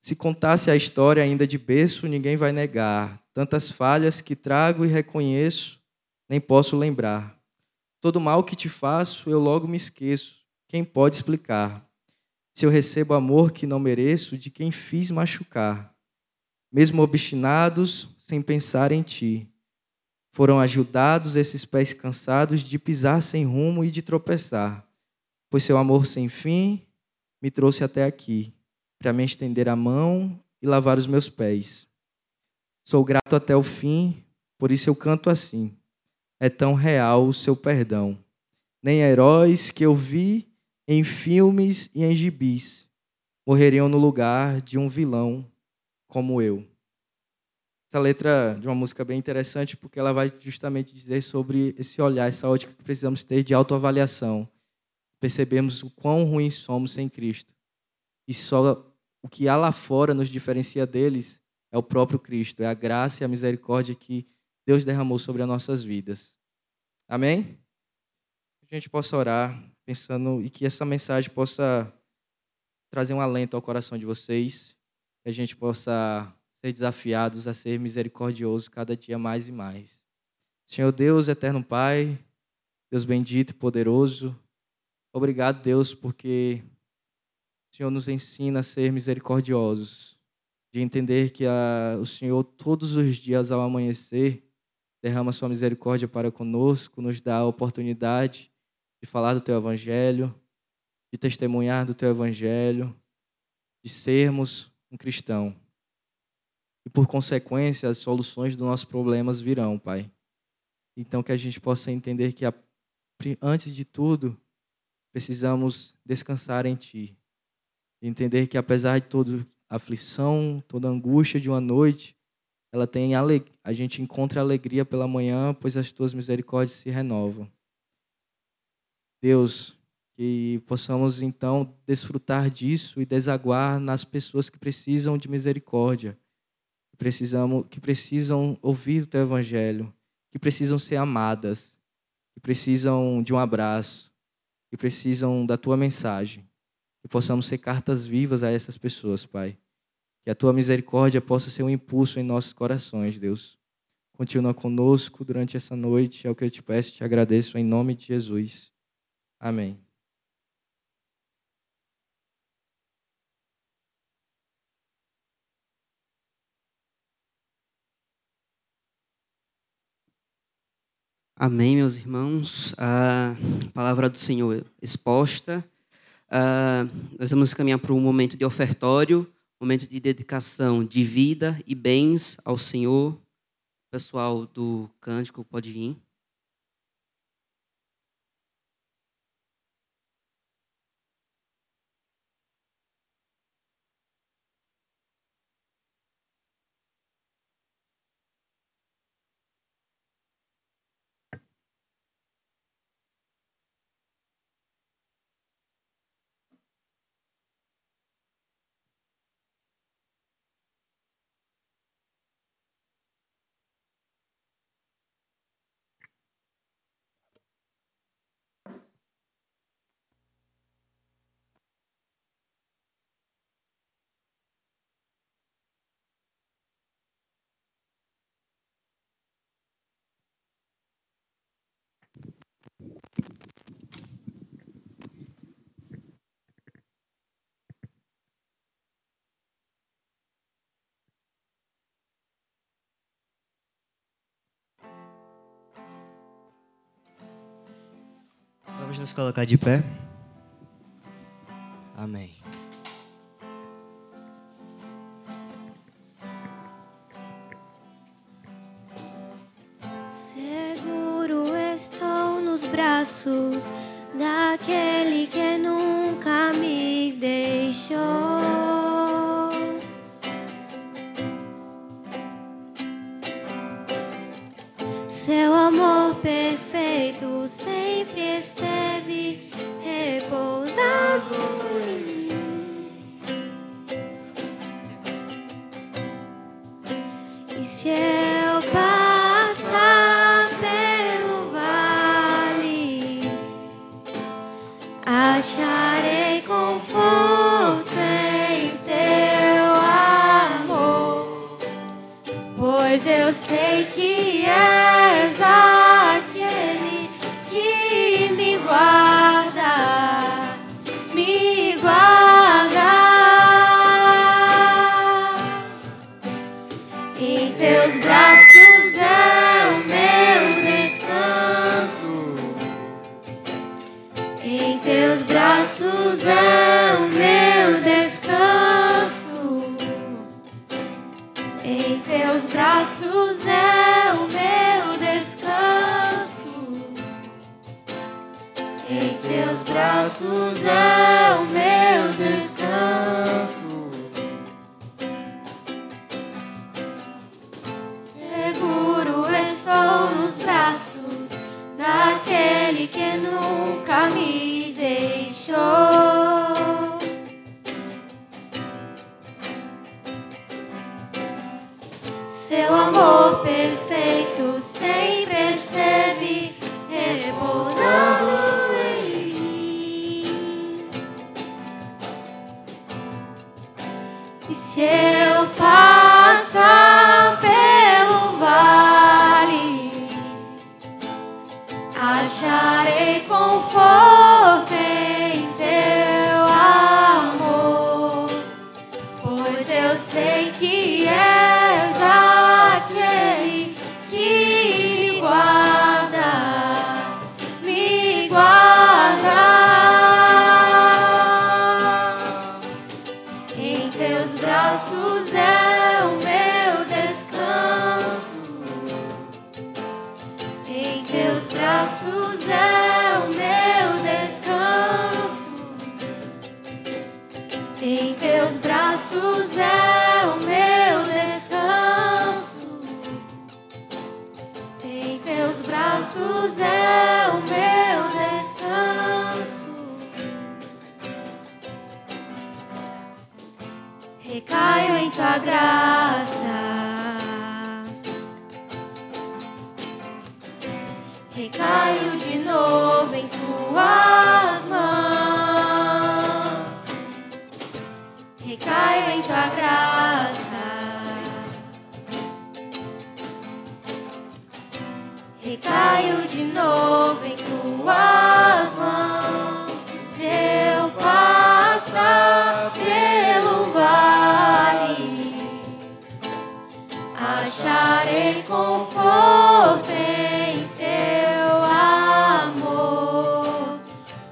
se contasse a história ainda de berço, ninguém vai negar. Tantas falhas que trago e reconheço, nem posso lembrar. Todo mal que te faço, eu logo me esqueço. Quem pode explicar? Se eu recebo amor que não mereço, de quem fiz machucar? Mesmo obstinados, sem pensar em ti, foram ajudados esses pés cansados de pisar sem rumo e de tropeçar. Pois seu amor sem fim me trouxe até aqui, para me estender a mão e lavar os meus pés. Sou grato até o fim, por isso eu canto assim. É tão real o seu perdão. Nem heróis que eu vi em filmes e em gibis morreriam no lugar de um vilão como eu. Essa letra de uma música bem interessante, porque ela vai justamente dizer sobre esse olhar, essa ótica que precisamos ter de autoavaliação. Percebemos o quão ruins somos sem Cristo. E só o que há lá fora nos diferencia deles é o próprio Cristo, é a graça e a misericórdia que Deus derramou sobre as nossas vidas. Amém? Que a gente possa orar pensando e que essa mensagem possa trazer um alento ao coração de vocês, que a gente possa ser desafiados a ser misericordiosos cada dia mais e mais. Senhor Deus, eterno Pai, Deus bendito e poderoso, obrigado, Deus, porque o Senhor nos ensina a ser misericordiosos, de entender que o Senhor, todos os dias ao amanhecer, derrama sua misericórdia para conosco, nos dá a oportunidade de falar do Teu Evangelho, de testemunhar do Teu Evangelho, de sermos um cristão. E, por consequência, as soluções dos nossos problemas virão, Pai. Então, que a gente possa entender que, antes de tudo, precisamos descansar em Ti. E entender que, apesar de toda aflição, toda angústia de uma noite, a gente encontra alegria pela manhã, pois as Tuas misericórdias se renovam. Deus, que possamos, então, desfrutar disso e desaguar nas pessoas que precisam de misericórdia, que precisam ouvir o Teu Evangelho, que precisam ser amadas, que precisam de um abraço, que precisam da Tua mensagem. Que possamos ser cartas vivas a essas pessoas, Pai. Que a Tua misericórdia possa ser um impulso em nossos corações, Deus. Continua conosco durante essa noite, é o que eu te peço e te agradeço em nome de Jesus. Amém. Amém, meus irmãos. A palavra do Senhor exposta. Nós vamos caminhar para um momento de ofertório, momento de dedicação de vida e bens ao Senhor. O pessoal do cântico pode vir. Vamos nos colocar de pé. Amém. Seguro estou nos braços daquele que nunca me deixou. Seu amor perfeito sempre esteve repousado em mim. E se eu passar pelo braços é o meu descanso. Seguro estou nos braços daquele que nunca me deixou. Seu amor perfeito sempre esteve repousando em mim. E se eu passar pelo vale, acharei conforto em teu amor, pois eu sei que és aquele que me guarda, me guarda. Em teus braços é o meu descanso. Em teus braços é o meu descanso. Em teus braços é o meu descanso. Em teus braços é o meu descanso. Recaio em tua graça. Recaio de novo em tuas mãos. Recaio em tua graça. Recaio de novo em tuas mãos. Se eu passar pelo vale, acharei conforto em teu amor,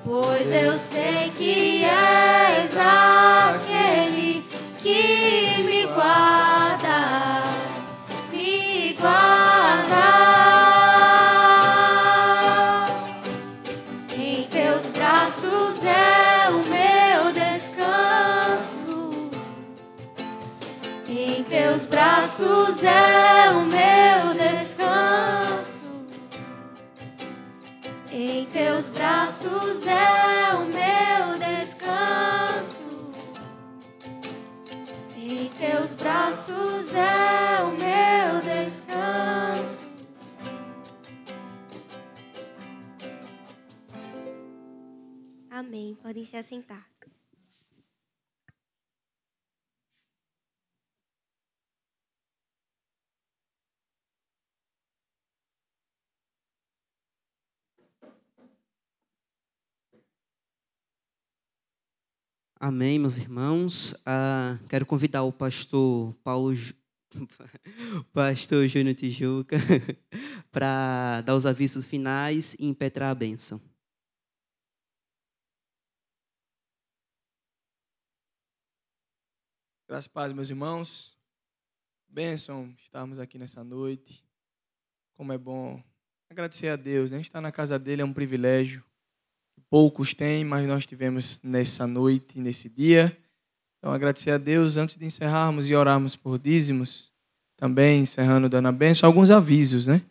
pois eu sei que és aquele que me guarda, me guarda. Em teus braços é o meu descanso. Em teus braços é o meu descanso. Em teus braços é o meu descanso. Em teus braços é o meu descanso. Amém. Podem se assentar. Amém, meus irmãos. Quero convidar o pastor pastor Júnior Tijuca para dar os avisos finais e impetrar a bênção. Graças a paz, meus irmãos. Bênção estarmos aqui nessa noite. Como é bom agradecer a Deus, né? Estar na casa dele é um privilégio. Poucos têm, mas nós tivemos nessa noite, nesse dia. Então, agradecer a Deus antes de encerrarmos e orarmos por dízimos. Também, encerrando, dando a bênção, alguns avisos, né?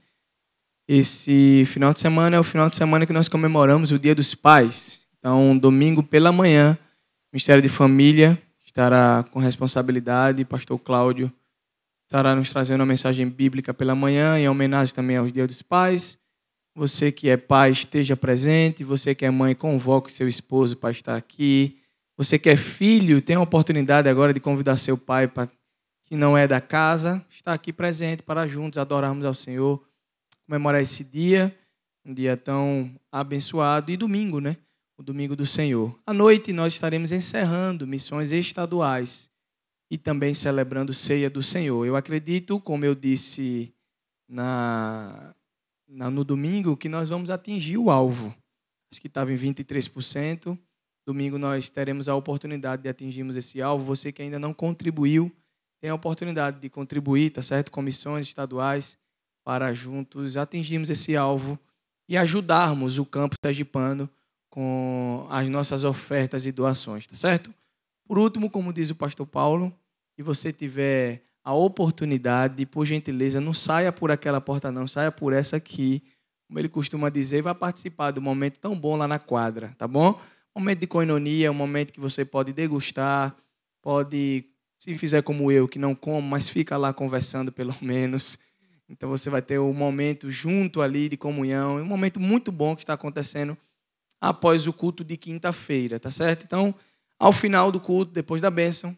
Esse final de semana é o final de semana que nós comemoramos o Dia dos Pais. Então, domingo pela manhã, o Ministério de Família estará com responsabilidade. Pastor Cláudio estará nos trazendo uma mensagem bíblica pela manhã, em homenagem também aos Dias dos Pais. Você que é pai, esteja presente. Você que é mãe, convoque seu esposo para estar aqui. Você que é filho, tem a oportunidade agora de convidar seu pai, que não é da casa, estar aqui presente para juntos adorarmos ao Senhor, comemorar esse dia, um dia tão abençoado. E domingo, né? O domingo do Senhor. À noite nós estaremos encerrando missões estaduais e também celebrando ceia do Senhor. Eu acredito, como eu disse no domingo, que nós vamos atingir o alvo. Acho que estava em 23%. Domingo nós teremos a oportunidade de atingirmos esse alvo. Você que ainda não contribuiu, tem a oportunidade de contribuir, tá certo? Comissões estaduais, para juntos atingirmos esse alvo e ajudarmos o campo sergipano com as nossas ofertas e doações, tá certo? Por último, como diz o pastor Paulo, se você tiver a oportunidade, por gentileza, não saia por aquela porta não, saia por essa aqui. Como ele costuma dizer, vai participar do momento tão bom lá na quadra, tá bom? Momento de koinonia, um momento que você pode degustar, pode, se fizer como eu, que não como, mas fica lá conversando pelo menos. Então você vai ter um momento junto ali de comunhão, um momento muito bom que está acontecendo após o culto de quinta-feira, tá certo? Então, ao final do culto, depois da bênção,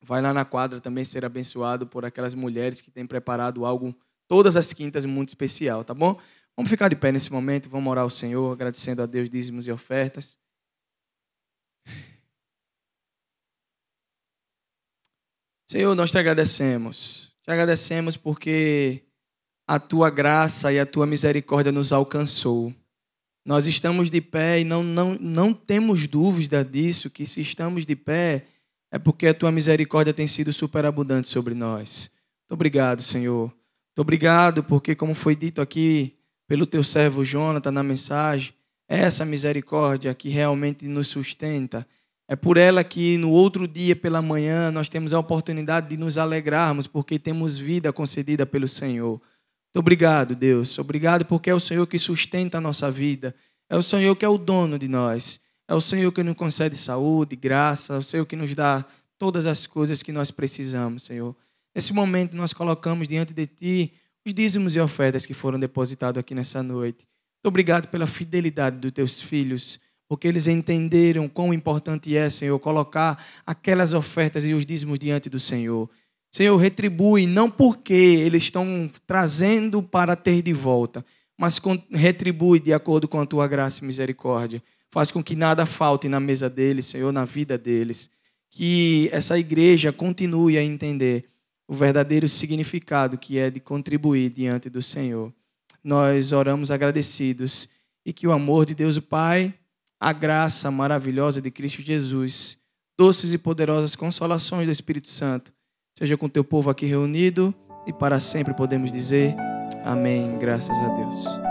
vai lá na quadra também ser abençoado por aquelas mulheres que têm preparado algo todas as quintas muito especial, tá bom? Vamos ficar de pé nesse momento, vamos orar ao Senhor, agradecendo a Deus dízimos e ofertas. Senhor, nós te agradecemos. Te agradecemos porque a tua graça e a tua misericórdia nos alcançou. Nós estamos de pé e não temos dúvida disso, que se estamos de pé é porque a tua misericórdia tem sido superabundante sobre nós. Muito obrigado, Senhor. Muito obrigado porque, como foi dito aqui pelo teu servo Jonathan na mensagem, é essa misericórdia que realmente nos sustenta. É por ela que no outro dia pela manhã nós temos a oportunidade de nos alegrarmos porque temos vida concedida pelo Senhor. Muito obrigado, Deus. Obrigado porque é o Senhor que sustenta a nossa vida. É o Senhor que é o dono de nós. É o Senhor que nos concede saúde, graça. É o Senhor que nos dá todas as coisas que nós precisamos, Senhor. Nesse momento nós colocamos diante de Ti os dízimos e ofertas que foram depositados aqui nessa noite. Muito obrigado pela fidelidade dos Teus filhos, porque eles entenderam quão importante é, Senhor, colocar aquelas ofertas e os dízimos diante do Senhor. Senhor, retribui, não porque eles estão trazendo para ter de volta, mas retribui de acordo com a tua graça e misericórdia. Faz com que nada falte na mesa deles, Senhor, na vida deles. Que essa igreja continue a entender o verdadeiro significado que é de contribuir diante do Senhor. Nós oramos agradecidos e que o amor de Deus o Pai, a graça maravilhosa de Cristo Jesus, doces e poderosas consolações do Espírito Santo, seja com o teu povo aqui reunido e para sempre podemos dizer amém, graças a Deus.